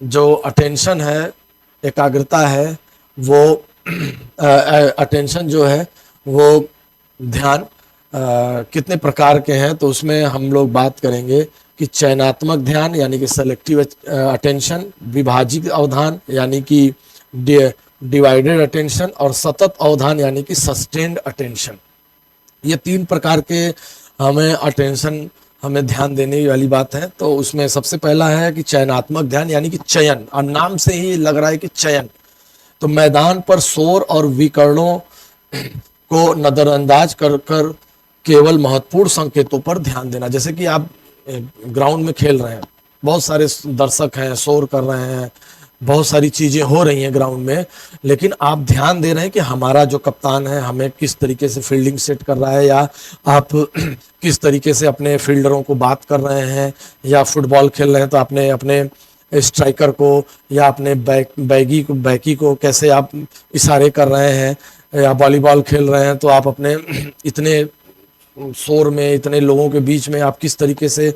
जो अटेंशन है, एकाग्रता है, वो अटेंशन जो है वो ध्यान कितने प्रकार के हैं, तो उसमें हम लोग बात करेंगे कि चयनात्मक ध्यान यानी कि सेलेक्टिव अटेंशन, विभाजित अवधान यानी कि डिवाइडेड अटेंशन, और सतत अवधान यानी कि सस्टेन्ड अटेंशन। ये तीन प्रकार के हमें ध्यान देने वाली बात है। तो उसमें सबसे पहला है कि चयनात्मक ध्यान यानी कि चयन, और नाम से ही लग रहा है कि चयन। तो मैदान पर शोर और विकर्णों को नजरअंदाज कर कर केवल महत्वपूर्ण संकेतों पर ध्यान देना। जैसे कि आप ग्राउंड में खेल रहे हैं, बहुत सारे दर्शक हैं, शोर कर रहे हैं, बहुत सारी चीजें हो रही हैं ग्राउंड में, लेकिन आप ध्यान दे रहे हैं कि हमारा जो कप्तान है हमें किस तरीके से फील्डिंग सेट कर रहा है, या आप किस तरीके से अपने फील्डरों को बात कर रहे हैं, या फुटबॉल खेल रहे हैं तो आपने अपने स्ट्राइकर को या अपने बैकी को कैसे आप इशारे कर रहे हैं, या वॉलीबॉल खेल रहे हैं तो आप अपने इतने शोर में, इतने लोगों के बीच में आप किस तरीके से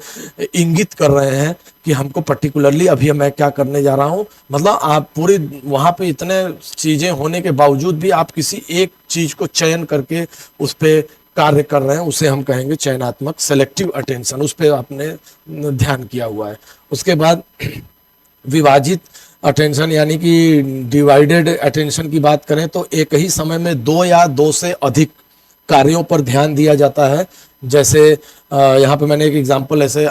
इंगित कर रहे हैं कि हमको पर्टिकुलरली अभी मैं क्या करने जा रहा हूं। मतलब आप पूरी वहां पे इतने चीजें होने के बावजूद भी आप किसी एक चीज को चयन करके उस पर कार्य कर रहे हैं, उसे हम कहेंगे चयनात्मक, सेलेक्टिव अटेंशन, उस पर आपने ध्यान किया हुआ है। उसके बाद विभाजित अटेंशन यानी कि डिवाइडेड अटेंशन की बात करें तो एक ही समय में दो या दो से अधिक कार्यों पर ध्यान दिया जाता है। जैसे यहाँ पे मैंने एक एग्जांपल ऐसे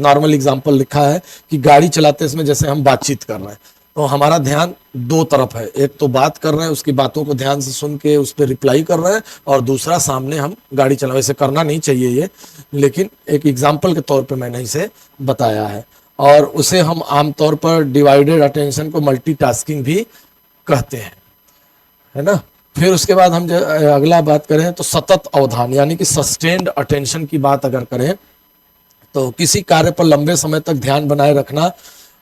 नॉर्मल एग्जांपल लिखा है कि गाड़ी चलाते समय जैसे हम बातचीत कर रहे हैं तो हमारा ध्यान दो तरफ है, एक तो बात कर रहे हैं, उसकी बातों को ध्यान से सुन के उस पर रिप्लाई कर रहे हैं, और दूसरा सामने हम गाड़ी चला। वैसे करना नहीं चाहिए ये, लेकिन एक एग्जाम्पल के तौर पर मैंने इसे बताया है। और उसे हम आमतौर पर डिवाइडेड अटेंशन को मल्टीटास्किंग भी कहते हैं, है ना। फिर उसके बाद हम अगला बात करें तो सतत अवधान यानी कि सस्टेन्ड अटेंशन की बात अगर करें तो किसी कार्य पर लंबे समय तक ध्यान बनाए रखना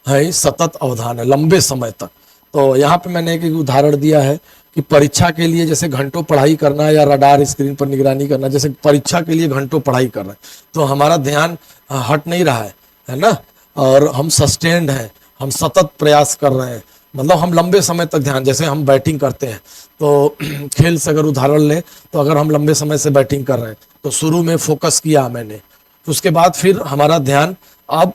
है सतत अवधान है, लंबे समय तक। तो यहाँ पे मैंने एक उदाहरण दिया है कि परीक्षा के लिए जैसे घंटों पढ़ाई करना या रडार स्क्रीन पर निगरानी करना, जैसे परीक्षा के लिए घंटों पढ़ाई कर रहे हैं तो हमारा ध्यान हट नहीं रहा है ना, और हम सस्टेन्ड हैं, हम सतत प्रयास कर रहे हैं, मतलब हम लंबे समय तक ध्यान। जैसे हम बैटिंग करते हैं तो खेल से अगर उदाहरण लें तो अगर हम लंबे समय से बैटिंग कर रहे हैं तो शुरू में फोकस किया मैंने, तो उसके बाद फिर हमारा ध्यान, अब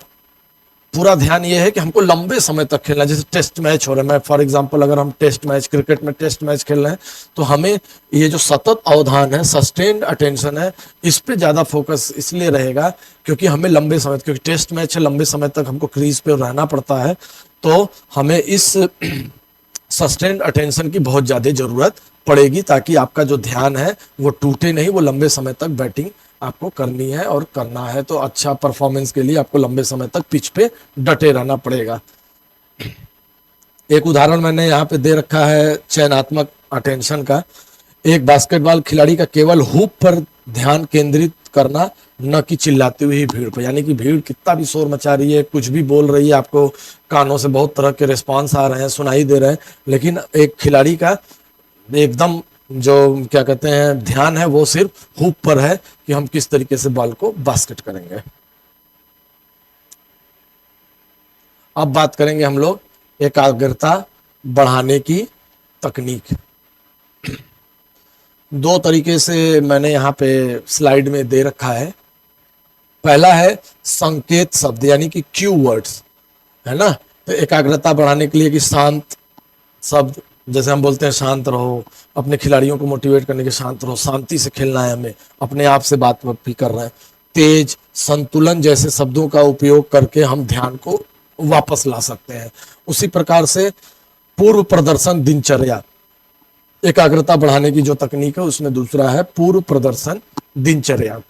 पूरा ध्यान ये है कि हमको लंबे समय तक खेलना है। जैसे टेस्ट मैच हो रहा है, मैं फॉर एग्जांपल अगर हम टेस्ट मैच, क्रिकेट में टेस्ट मैच खेल रहे हैं तो हमें ये जो सतत अवधान है, सस्टेन्ड अटेंशन है, इस पे ज़्यादा फोकस इसलिए रहेगा क्योंकि हमें लंबे समय, क्योंकि टेस्ट मैच है, लंबे समय तक हमको क्रीज पे रहना पड़ता है, तो हमें इस सस्टेन्ड अटेंशन की बहुत ज़्यादा ज़रूरत पड़ेगी ताकि आपका जो ध्यान है वो टूटे नहीं, वो लंबे समय तक बैटिंग आपको करनी है और करना है, तो अच्छा परफॉर्मेंस के लिए आपको लंबे समय तक पिच पे डटे रहना पड़ेगा। एक उदाहरण मैंने यहाँ पे दे रखा है चयनात्मक अटेंशन का। एक बास्केटबॉल खिलाड़ी का केवल हुप पर ध्यान केंद्रित करना, न कि चिल्लाती हुई भीड़ पर, यानी कि भीड़ कितना भी शोर मचा रही है, कुछ भी बोल रही है, आपको कानों से बहुत तरह के रिस्पॉन्स आ रहे हैं, सुनाई दे रहे हैं, लेकिन एक खिलाड़ी का एकदम जो क्या कहते हैं ध्यान है वो सिर्फ हुप पर है कि हम किस तरीके से बॉल को बास्केट करेंगे। अब बात करेंगे हम लोग एकाग्रता बढ़ाने की तकनीक। दो तरीके से मैंने यहाँ पे स्लाइड में दे रखा है। पहला है संकेत शब्द यानी कि क्यू वर्ड्स, है ना। तो एकाग्रता बढ़ाने के लिए कि शांत शब्द, जैसे हम बोलते हैं शांत रहो, अपने खिलाड़ियों को मोटिवेट करने के शांत रहो, शांति से खेलना है हमें, अपने आप से बात भी कर रहे हैं। तेज, संतुलन जैसे शब्दों का उपयोग करके हम ध्यान को वापस ला सकते हैं। उसी प्रकार से पूर्व प्रदर्शन दिनचर्या, एकाग्रता बढ़ाने की जो तकनीक है उसमें दूसरा है पूर्व प्रदर्शन दिनचर्या।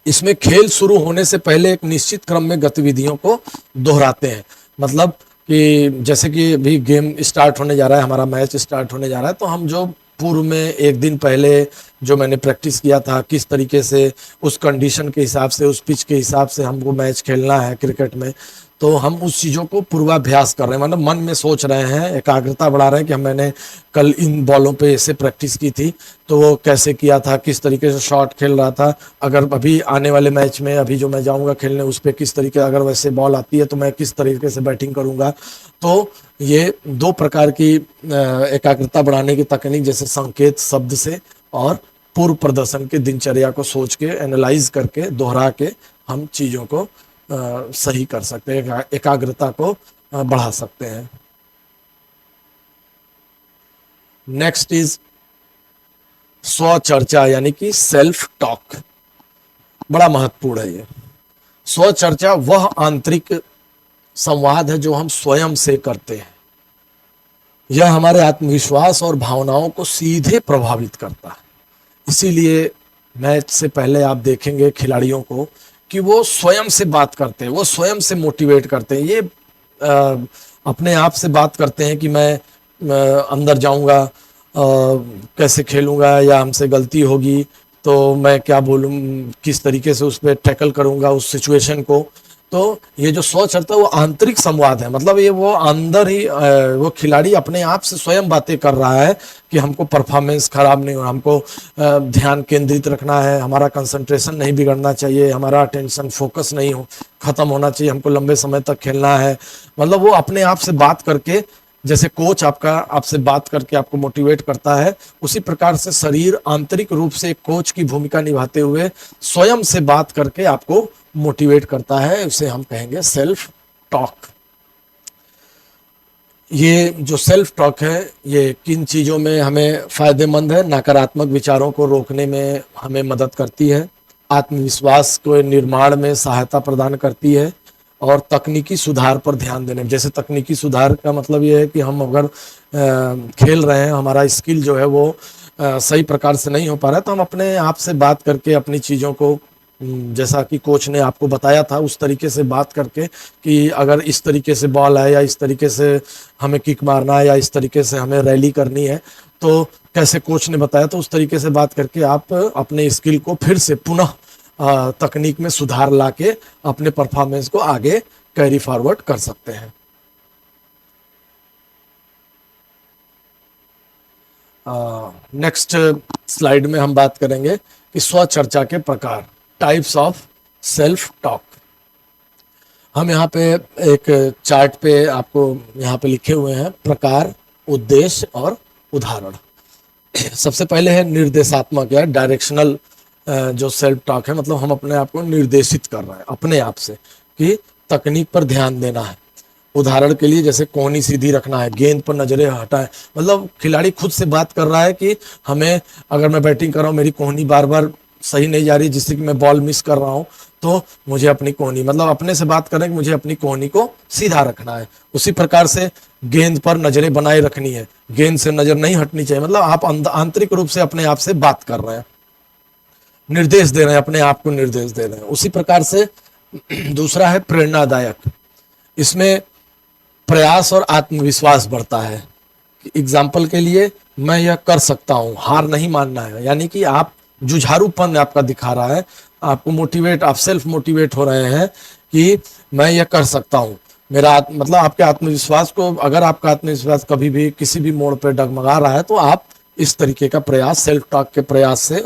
इसमें खेल शुरू होने से पहले एक निश्चित क्रम में गतिविधियों को दोहराते हैं। मतलब कि जैसे कि अभी गेम स्टार्ट होने जा रहा है, हमारा मैच स्टार्ट होने जा रहा है, तो हम जो पूर्व में एक दिन पहले जो मैंने प्रैक्टिस किया था, किस तरीके से उस कंडीशन के हिसाब से, उस पिच के हिसाब से हमको मैच खेलना है क्रिकेट में, तो हम उस चीज़ों को पूर्वाभ्यास कर रहे हैं, मतलब मन में सोच रहे हैं, एकाग्रता बढ़ा रहे हैं कि मैंने कल इन बॉलों पे ऐसे प्रैक्टिस की थी, तो वो कैसे किया था, किस तरीके से शॉट खेल रहा था, अगर अभी आने वाले मैच में अभी जो मैं जाऊंगा खेलने उस पर किस तरीके, अगर वैसे बॉल आती है तो मैं किस तरीके से बैटिंग करूंगा। तो ये दो प्रकार की एकाग्रता बढ़ाने की तकनीक, जैसे संकेत शब्द से और पूर्व प्रदर्शन के दिनचर्या को सोच के, एनालाइज करके, दोहरा के हम चीज़ों को सही कर सकते हैं, एकाग्रता को बढ़ा सकते हैं। नेक्स्ट इज स्व चर्चा, यानी कि सेल्फ टॉक। बड़ा महत्वपूर्ण है ये। स्व चर्चा वह आंतरिक संवाद है जो हम स्वयं से करते हैं। यह हमारे आत्मविश्वास और भावनाओं को सीधे प्रभावित करता है। इसीलिए मैच से पहले आप देखेंगे खिलाड़ियों को कि वो स्वयं से बात करते हैं, वो स्वयं से मोटिवेट करते हैं। ये अपने आप से बात करते हैं कि मैं अंदर जाऊंगा, कैसे खेलूंगा, या हमसे गलती होगी तो मैं क्या बोलूं, किस तरीके से उस पर टैकल करूंगा उस सिचुएशन को। तो ये जो स्व चर्चा है वो आंतरिक संवाद है, मतलब ये वो अंदर ही वो खिलाड़ी अपने आप से स्वयं बातें कर रहा है कि हमको परफॉर्मेंस खराब नहीं हो, हमको ध्यान केंद्रित रखना है, हमारा कंसंट्रेशन नहीं बिगड़ना चाहिए, हमारा अटेंशन फोकस नहीं हो खत्म होना चाहिए, हमको लंबे समय तक खेलना है। मतलब वो अपने आप से बात करके, जैसे कोच आपसे बात करके आपको मोटिवेट करता है, उसी प्रकार से शरीर आंतरिक रूप से एक कोच की भूमिका निभाते हुए स्वयं से बात करके आपको मोटिवेट करता है। उसे हम कहेंगे सेल्फ टॉक। ये जो सेल्फ टॉक है ये किन चीज़ों में हमें फायदेमंद है? नकारात्मक विचारों को रोकने में हमें मदद करती है, आत्मविश्वास को निर्माण में सहायता प्रदान करती है, और तकनीकी सुधार पर ध्यान देने में। जैसे तकनीकी सुधार का मतलब ये है कि हम अगर खेल रहे हैं, हमारा स्किल जो है वो सही प्रकार से नहीं हो पा रहा है, तो हम अपने आप से बात करके अपनी चीज़ों को, जैसा कि कोच ने आपको बताया था उस तरीके से बात करके कि अगर इस तरीके से बॉल है, या इस तरीके से हमें किक मारना है, या इस तरीके से हमें रैली करनी है, तो कैसे कोच ने बताया, तो उस तरीके से बात करके आप अपने स्किल को फिर से पुनः तकनीक में सुधार लाके अपने परफॉर्मेंस को आगे कैरी फॉरवर्ड कर सकते हैं। नेक्स्ट स्लाइड में हम बात करेंगे कि स्व चर्चा के प्रकार, टाइप्स ऑफ सेल्फ टॉक। हम यहाँ पे एक चार्ट पे आपको यहाँ पे लिखे हुए हैं प्रकार, उद्देश्य और उदाहरण। सबसे पहले है निर्देशात्मक या डायरेक्शनल जो सेल्फ टॉक है, मतलब हम अपने आप को निर्देशित कर रहे हैं अपने आप से कि तकनीक पर ध्यान देना है। उदाहरण के लिए जैसे कोहनी सीधी रखना है, गेंद पर नजरें हटाएं, मतलब खिलाड़ी खुद से बात कर रहा है कि हमें, अगर मैं बैटिंग कर रहा हूँ, मेरी कोहनी बार बार सही नहीं जा रही जिससे कि मैं बॉल मिस कर रहा हूँ, तो मुझे अपनी कोहनी, मतलब अपने से बात करें कि मुझे अपनी कोहनी को सीधा रखना है। उसी प्रकार से गेंद पर नजरें बनाए रखनी है, गेंद से नजर नहीं हटनी चाहिए, मतलब आप आंतरिक रूप से अपने आप से बात कर रहे हैं, निर्देश दे रहे हैं, अपने आप को निर्देश दे रहे हैं। उसी प्रकार से दूसरा है प्रेरणादायक। इसमें प्रयास और आत्मविश्वास बढ़ता है। एग्जाम्पल के लिए, मैं यह कर सकता हूँ, हार नहीं मानना है, यानी कि आप जुझारूपन आपका दिखा रहा है, आपको मोटिवेट, आप सेल्फ मोटिवेट हो रहे हैं कि मैं यह कर सकता हूँ। मेरा मतलब आपके आत्मविश्वास को, अगर आपका आत्मविश्वास कभी भी किसी भी मोड़ पर डगमगा रहा है, तो आप इस तरीके का प्रयास, सेल्फ टॉक के प्रयास से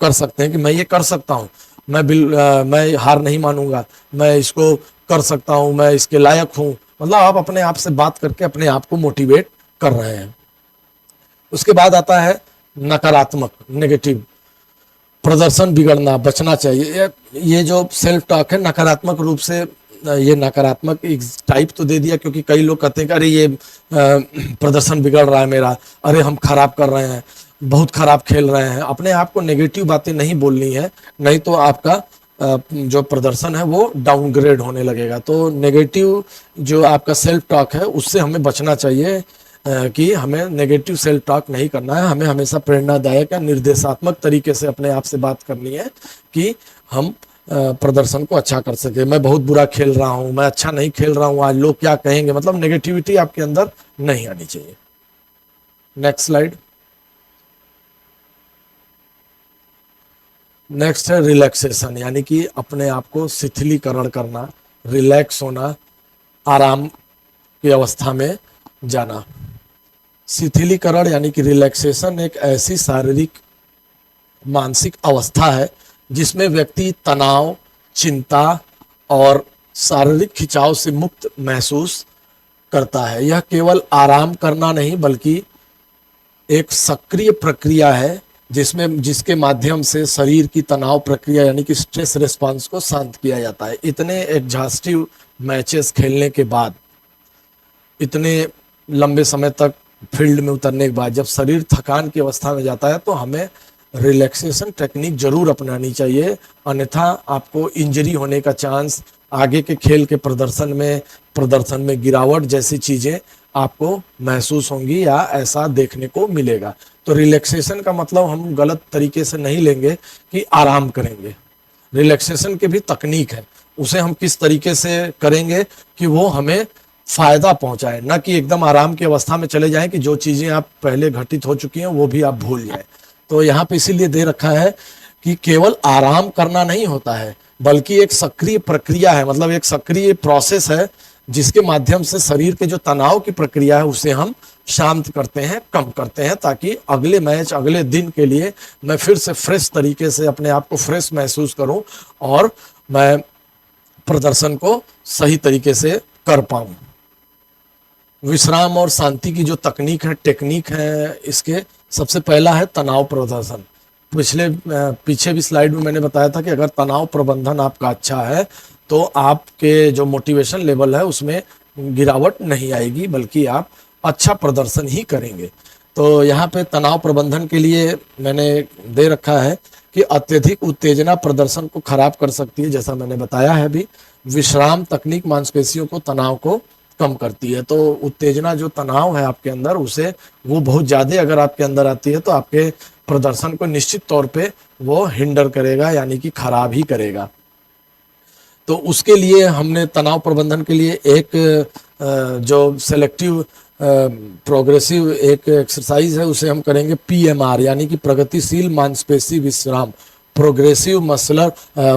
कर सकते हैं कि मैं ये कर सकता हूँ, मैं हार नहीं मानूंगा, मैं इसको कर सकता हूँ, मैं इसके लायक हूँ। मतलब आप अपने आप से बात करके अपने आप को मोटिवेट कर रहे हैं। उसके बाद आता है नकारात्मक, नेगेटिव। प्रदर्शन बिगड़ना, बचना चाहिए। ये जो सेल्फ टॉक है नकारात्मक रूप से ये नकारात्मक टाइप तो दे दिया, क्योंकि कई लोग कहते हैं कि अरे ये प्रदर्शन बिगड़ रहा है मेरा, अरे हम खराब कर रहे हैं, बहुत खराब खेल रहे हैं। अपने आप को नेगेटिव बातें नहीं बोलनी है, नहीं तो आपका जो प्रदर्शन है वो डाउनग्रेड होने लगेगा। तो नेगेटिव जो आपका सेल्फ टॉक है उससे हमें बचना चाहिए, कि हमें नेगेटिव सेल्फ टॉक नहीं करना है। हमें हमेशा प्रेरणादायक या निर्देशात्मक तरीके से अपने आप से बात करनी है कि हम प्रदर्शन को अच्छा कर सके। मैं बहुत बुरा खेल रहा हूं, मैं अच्छा नहीं खेल रहा हूं, आज लोग क्या कहेंगे, मतलब नेगेटिविटी आपके अंदर नहीं आनी चाहिए। Next slide. नेक्स्ट है रिलैक्सेशन, यानी कि अपने आप को शिथिलीकरण करना, रिलैक्स होना, आराम की अवस्था में जाना। शिथिलीकरण यानी कि रिलैक्सेशन एक ऐसी शारीरिक मानसिक अवस्था है जिसमें व्यक्ति तनाव, चिंता और शारीरिक खिंचाव से मुक्त महसूस करता है। यह केवल आराम करना नहीं बल्कि एक सक्रिय प्रक्रिया है जिसके माध्यम से शरीर की तनाव प्रक्रिया यानी कि स्ट्रेस रिस्पांस को शांत किया जाता है। इतने एग्जॉस्टिव मैचेस खेलने के बाद, इतने लंबे समय तक फील्ड में उतरने के बाद जब शरीर थकान की अवस्था में जाता है तो हमें रिलैक्सेशन टेक्निक जरूर अपनानी चाहिए, अन्यथा आपको इंजरी होने का चांस, आगे के खेल के प्रदर्शन में गिरावट जैसी चीजें आपको महसूस होंगी या ऐसा देखने को मिलेगा। तो रिलैक्सेशन का मतलब हम गलत तरीके से नहीं लेंगे कि आराम करेंगे। रिलैक्सेशन की भी तकनीक है, उसे हम किस तरीके से करेंगे कि वो हमें फायदा पहुंचाए, ना कि एकदम आराम की अवस्था में चले जाएं कि जो चीजें आप पहले घटित हो चुकी हैं वो भी आप भूल जाएं। तो यहाँ पे इसीलिए दे रखा है कि केवल आराम करना नहीं होता है बल्कि एक सक्रिय प्रक्रिया है, मतलब एक सक्रिय प्रोसेस है जिसके माध्यम से शरीर के जो तनाव की प्रक्रिया है उसे हम शांत करते हैं, कम करते हैं, ताकि अगले मैच, अगले दिन के लिए मैं फिर से फ्रेश तरीके से अपने आप को फ्रेश महसूस करूं और मैं प्रदर्शन को सही तरीके से कर पाऊं। विश्राम और शांति की जो टेक्निक है इसके सबसे पहला है तनाव प्रदर्शन। पीछे भी स्लाइड में मैंने बताया था कि अगर तनाव प्रबंधन आपका अच्छा है तो आपके जो मोटिवेशन लेवल है उसमें गिरावट नहीं आएगी, बल्कि आप अच्छा प्रदर्शन ही करेंगे। तो यहाँ पे तनाव प्रबंधन के लिए मैंने दे रखा है कि अत्यधिक उत्तेजना प्रदर्शन को खराब कर सकती है, जैसा मैंने बताया है अभी। विश्राम तकनीक मांसपेशियों को तनाव को कम करती है। तो उत्तेजना जो तनाव है आपके अंदर उसे वो बहुत ज्यादा अगर आपके अंदर आती है तो आपके प्रदर्शन को निश्चित तौर पे वो हिंडर करेगा, यानी कि खराब ही करेगा। तो उसके लिए हमने तनाव प्रबंधन के लिए एक जो सेलेक्टिव प्रोग्रेसिव एक एक्सरसाइज है उसे हम करेंगे PMR, यानी कि प्रगतिशील मांसपेशी विश्राम, प्रोग्रेसिव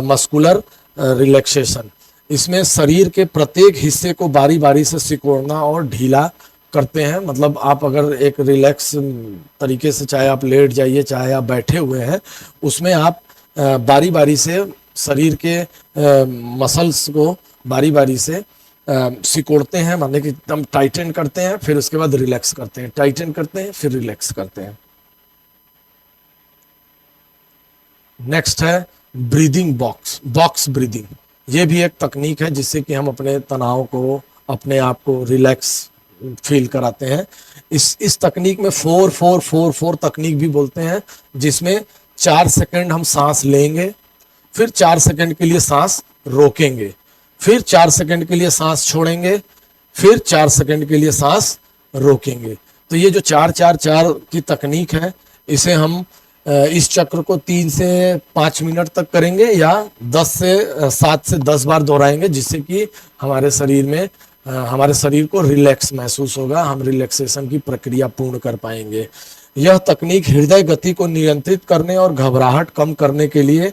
मस्कुलर रिलैक्सेशन। इसमें शरीर के प्रत्येक हिस्से को बारी बारी से सिकोड़ना और ढीला करते हैं। मतलब आप अगर एक रिलैक्स तरीके से, चाहे आप लेट जाइए चाहे आप बैठे हुए हैं, उसमें आप बारी बारी से शरीर के मसल्स को बारी बारी से सिकोड़ते हैं, माने कि एकदम टाइटन करते हैं, फिर उसके बाद रिलैक्स करते हैं, टाइटन करते हैं, फिर रिलैक्स करते हैं। नेक्स्ट है ब्रीदिंग बॉक्स ब्रीदिंग। ये भी एक तकनीक है जिससे कि हम अपने तनाव को, अपने आप को रिलैक्स फील कराते हैं। इस तकनीक में 4-4-4-4 तकनीक भी बोलते हैं, जिसमें 4 सेकंड हम सांस लेंगे, फिर 4 सेकंड के लिए सांस रोकेंगे, फिर 4 सेकंड के लिए सांस छोड़ेंगे, फिर 4 सेकंड के लिए सांस रोकेंगे। तो ये जो 4-4-4 की तकनीक है, इसे हम इस चक्र को 3 से 5 मिनट तक करेंगे या 7 से 10 बार दोहराएंगे, जिससे कि हमारे शरीर को रिलैक्स महसूस होगा, हम रिलैक्सेशन की प्रक्रिया पूर्ण कर पाएंगे। यह तकनीक हृदय गति को नियंत्रित करने और घबराहट कम करने के लिए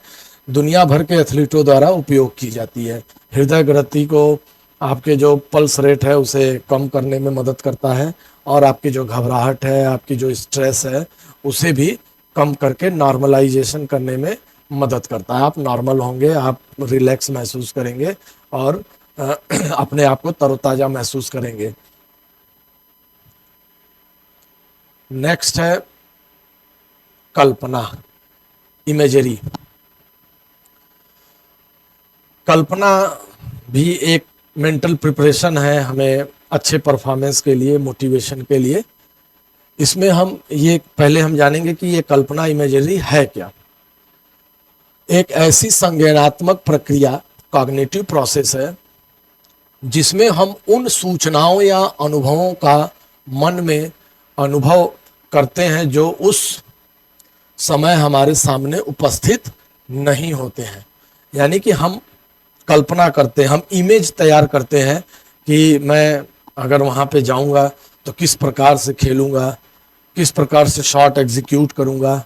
दुनिया भर के एथलीटों द्वारा उपयोग की जाती है। हृदय गति को, आपके जो पल्स रेट है उसे कम करने में मदद करता है, और आपकी जो घबराहट है, आपकी जो स्ट्रेस है, उसे भी कम करके नॉर्मलाइजेशन करने में मदद करता है। आप नॉर्मल होंगे, आप रिलैक्स महसूस करेंगे और अपने आप को तरोताजा महसूस करेंगे। नेक्स्ट है कल्पना, इमेजरी। कल्पना भी एक मेंटल प्रिपरेशन है हमें अच्छे परफॉर्मेंस के लिए, मोटिवेशन के लिए। इसमें हम ये पहले हम जानेंगे कि ये कल्पना इमेजरी है क्या। एक ऐसी संज्ञानात्मक प्रक्रिया, कॉग्निटिव प्रोसेस है, जिसमें हम उन सूचनाओं या अनुभवों का मन में अनुभव करते हैं जो उस समय हमारे सामने उपस्थित नहीं होते हैं। यानी कि हम कल्पना करते हैं, हम इमेज तैयार करते हैं कि मैं अगर वहाँ पे जाऊँगा तो किस प्रकार से खेलूँगा, किस प्रकार से शॉट एग्जीक्यूट करूँगा,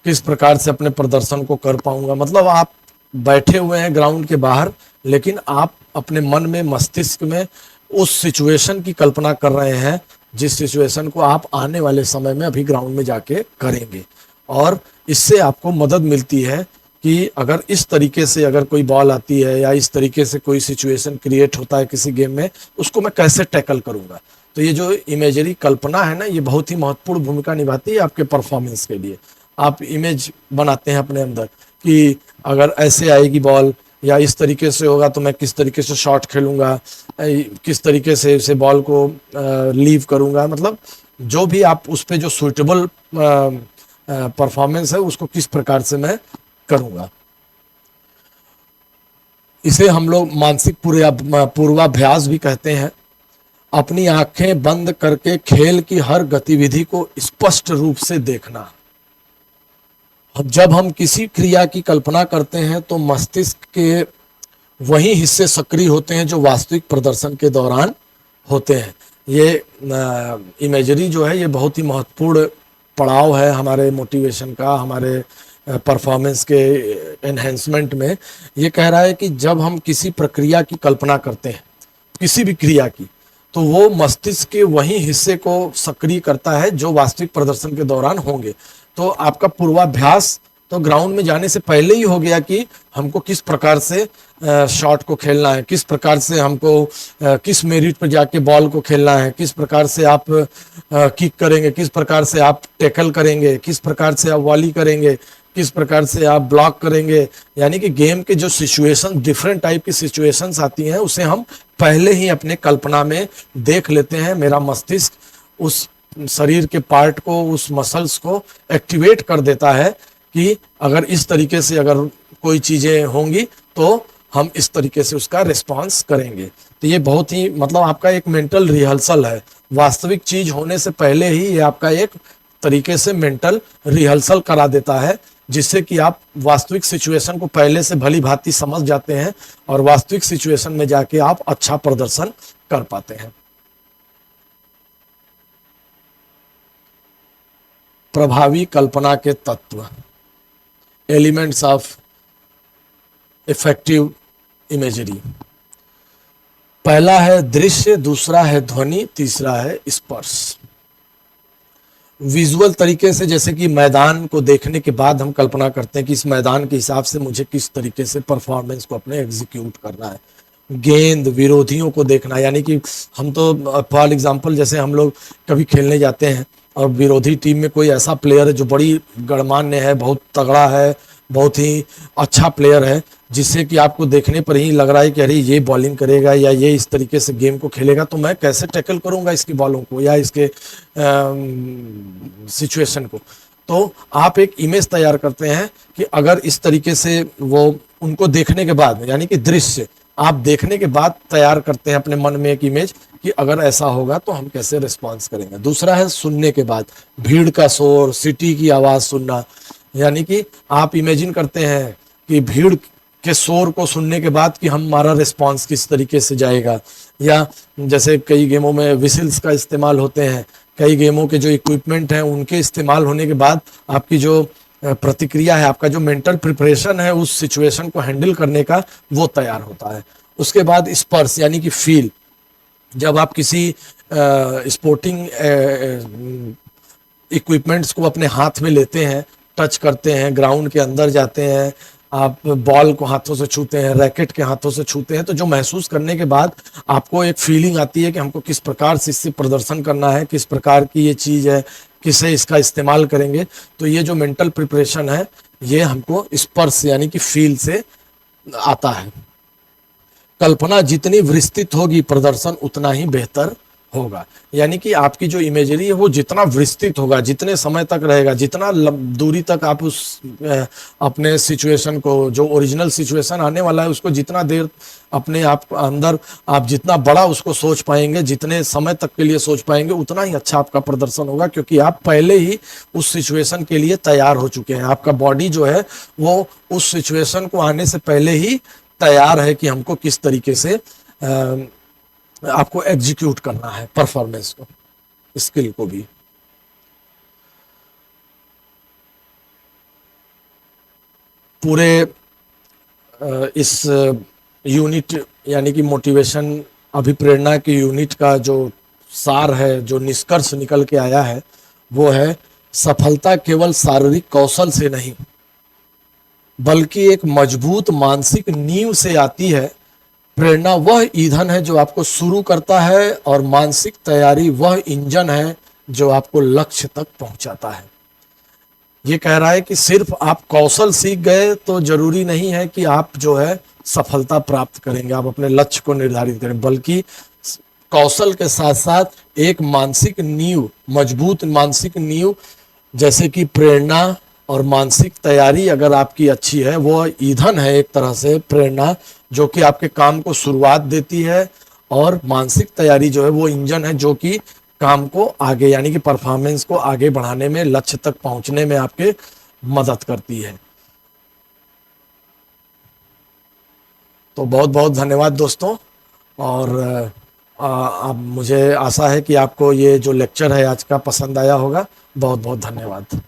किस प्रकार से अपने प्रदर्शन को कर पाऊँगा। मतलब आप बैठे हुए हैं ग्राउंड के बाहर, लेकिन आप अपने मन में, मस्तिष्क में उस सिचुएशन की कल्पना कर रहे हैं जिस सिचुएशन को आप आने वाले समय में अभी ग्राउंड में जाके करेंगे। और इससे आपको मदद मिलती है कि अगर इस तरीके से अगर कोई बॉल आती है या इस तरीके से कोई सिचुएशन क्रिएट होता है किसी गेम में, उसको मैं कैसे टैकल करूंगा। तो ये जो इमेजरी कल्पना है ना, ये बहुत ही महत्वपूर्ण भूमिका निभाती है आपके परफॉर्मेंस के लिए। आप इमेज बनाते हैं अपने अंदर कि अगर ऐसे आएगी बॉल या इस तरीके से होगा तो मैं किस तरीके से शॉट खेलूंगा, किस तरीके से इसे बॉल को लीव करूंगा। मतलब जो भी आप उस पर जो सुइटेबल परफॉर्मेंस है उसको किस प्रकार से मैं करूंगा। इसे हम लोग मानसिक पूर्वाभ्यास भी कहते हैं। अपनी आंखें बंद करके खेल की हर गतिविधि को स्पष्ट रूप से देखना। जब हम किसी क्रिया की कल्पना करते हैं तो मस्तिष्क के वही हिस्से सक्रिय होते हैं जो वास्तविक प्रदर्शन के दौरान होते हैं। ये इमेजरी जो है ये बहुत ही महत्वपूर्ण पड़ाव है हमारे मोटिवेशन का, हमारे परफॉर्मेंस के एनहेंसमेंट में। ये कह रहा है कि जब हम किसी प्रक्रिया की कल्पना करते हैं, किसी भी क्रिया की, तो वो मस्तिष्क के वही हिस्से को सक्रिय करता है जो वास्तविक प्रदर्शन के दौरान होंगे। तो आपका पूर्वाभ्यास तो ग्राउंड में जाने से पहले ही हो गया कि हमको किस प्रकार से शॉट को खेलना है, किस प्रकार से हमको किस मेरिट पर जाके बॉल को खेलना है, किस प्रकार से आप किक करेंगे, किस प्रकार से आप टैकल करेंगे, किस प्रकार से आप वॉली करेंगे, किस प्रकार से आप ब्लॉक करेंगे। यानी कि गेम के जो सिचुएशन, डिफरेंट टाइप की सिचुएशंस आती हैं, उसे हम पहले ही अपने कल्पना में देख लेते हैं। मेरा मस्तिष्क उस शरीर के पार्ट को, उस मसल्स को एक्टिवेट कर देता है कि अगर इस तरीके से अगर कोई चीज़ें होंगी तो हम इस तरीके से उसका रिस्पांस करेंगे। तो ये बहुत ही मतलब आपका एक मेंटल रिहर्सल है। वास्तविक चीज होने से पहले ही ये आपका एक तरीके से मेंटल रिहर्सल करा देता है, जिससे कि आप वास्तविक सिचुएशन को पहले से भली भांति समझ जाते हैं और वास्तविक सिचुएशन में जाके आप अच्छा प्रदर्शन कर पाते हैं। प्रभावी कल्पना के तत्व, एलिमेंट्स ऑफ इफेक्टिव इमेजरी। पहला है दृश्य, दूसरा है ध्वनि, तीसरा है स्पर्श। विजुअल तरीके से, जैसे कि मैदान को देखने के बाद हम कल्पना करते हैं कि इस मैदान के हिसाब से मुझे किस तरीके से परफॉर्मेंस को अपने एग्जीक्यूट करना है। गेंद, विरोधियों को देखना, यानी कि हम तो फॉर एग्जांपल जैसे हम लोग कभी खेलने जाते हैं और विरोधी टीम में कोई ऐसा प्लेयर है जो बड़ी गणमान्य है, बहुत तगड़ा है, बहुत ही अच्छा प्लेयर है, जिससे कि आपको देखने पर ही लग रहा है कि अरे ये बॉलिंग करेगा या ये इस तरीके से गेम को खेलेगा, तो मैं कैसे टैकल करूंगा इसकी बॉलों को या इसके सिचुएशन को। तो आप एक इमेज तैयार करते हैं कि अगर इस तरीके से वो उनको देखने के बाद, यानी कि दृश्य आप देखने के बाद तैयार करते हैं अपने मन में एक इमेज कि अगर ऐसा होगा तो हम कैसे रिस्पॉन्स करेंगे। दूसरा है सुनने के बाद, भीड़ का शोर, सिटी की आवाज़ सुनना, यानी कि आप इमेजिन करते हैं कि भीड़ के शोर को सुनने के बाद कि हमारा रिस्पांस किस तरीके से जाएगा। या जैसे कई गेमों में विसिल्स का इस्तेमाल होते हैं, कई गेमों के जो इक्विपमेंट हैं उनके इस्तेमाल होने के बाद आपकी जो प्रतिक्रिया है, आपका जो मेंटल प्रिपरेशन है उस सिचुएशन को हैंडल करने का, वो तैयार होता है। उसके बाद स्पर्श, यानी कि फील। जब आप किसी स्पोर्टिंग इक्विपमेंट्स को अपने हाथ में लेते हैं, टच करते हैं, ग्राउंड के अंदर जाते हैं, आप बॉल को हाथों से छूते हैं, रैकेट के हाथों से छूते हैं, तो जो महसूस करने के बाद आपको एक फीलिंग आती है कि हमको किस प्रकार से इससे प्रदर्शन करना है, किस प्रकार की ये चीज़ है, किसे इसका इस्तेमाल करेंगे। तो ये जो मेंटल प्रिपरेशन है ये हमको स्पर्श यानी कि फील से आता है। कल्पना जितनी विस्तृत होगी प्रदर्शन उतना ही बेहतर होगा। यानी कि आपकी जो इमेजरी है वो जितना विस्तृत होगा, जितने समय तक रहेगा, जितना दूरी तक आप उस अपने सिचुएशन को, जो ओरिजिनल सिचुएशन आने वाला है उसको जितना देर अपने आप अंदर आप जितना बड़ा उसको सोच पाएंगे, जितने समय तक के लिए सोच पाएंगे, उतना ही अच्छा आपका प्रदर्शन होगा, क्योंकि आप पहले ही उस सिचुएशन के लिए तैयार हो चुके हैं। आपका बॉडी जो है वो उस सिचुएशन को आने से पहले ही तैयार है कि हमको किस तरीके से आपको एग्जीक्यूट करना है परफॉर्मेंस को, स्किल को भी। पूरे इस यूनिट यानी कि मोटिवेशन अभिप्रेरणा की यूनिट का जो सार है, जो निष्कर्ष निकल के आया है, वो है सफलता केवल शारीरिक कौशल से नहीं बल्कि एक मजबूत मानसिक नींव से आती है। प्रेरणा वह ईंधन है जो आपको शुरू करता है और मानसिक तैयारी वह इंजन है जो आपको लक्ष्य तक पहुंचाता है। ये कह रहा है कि सिर्फ आप कौशल सीख गए तो जरूरी नहीं है कि आप जो है सफलता प्राप्त करेंगे, आप अपने लक्ष्य को निर्धारित करें, बल्कि कौशल के साथ साथ एक मानसिक नींव, मजबूत मानसिक नींव जैसे कि प्रेरणा और मानसिक तैयारी अगर आपकी अच्छी है, वो ईंधन है एक तरह से प्रेरणा, जो कि आपके काम को शुरुआत देती है, और मानसिक तैयारी जो है वो इंजन है जो कि काम को आगे यानी कि परफॉर्मेंस को आगे बढ़ाने में, लक्ष्य तक पहुंचने में आपके मदद करती है। तो बहुत बहुत धन्यवाद दोस्तों, और अब मुझे आशा है कि आपको ये जो लेक्चर है आज का पसंद आया होगा। बहुत बहुत धन्यवाद।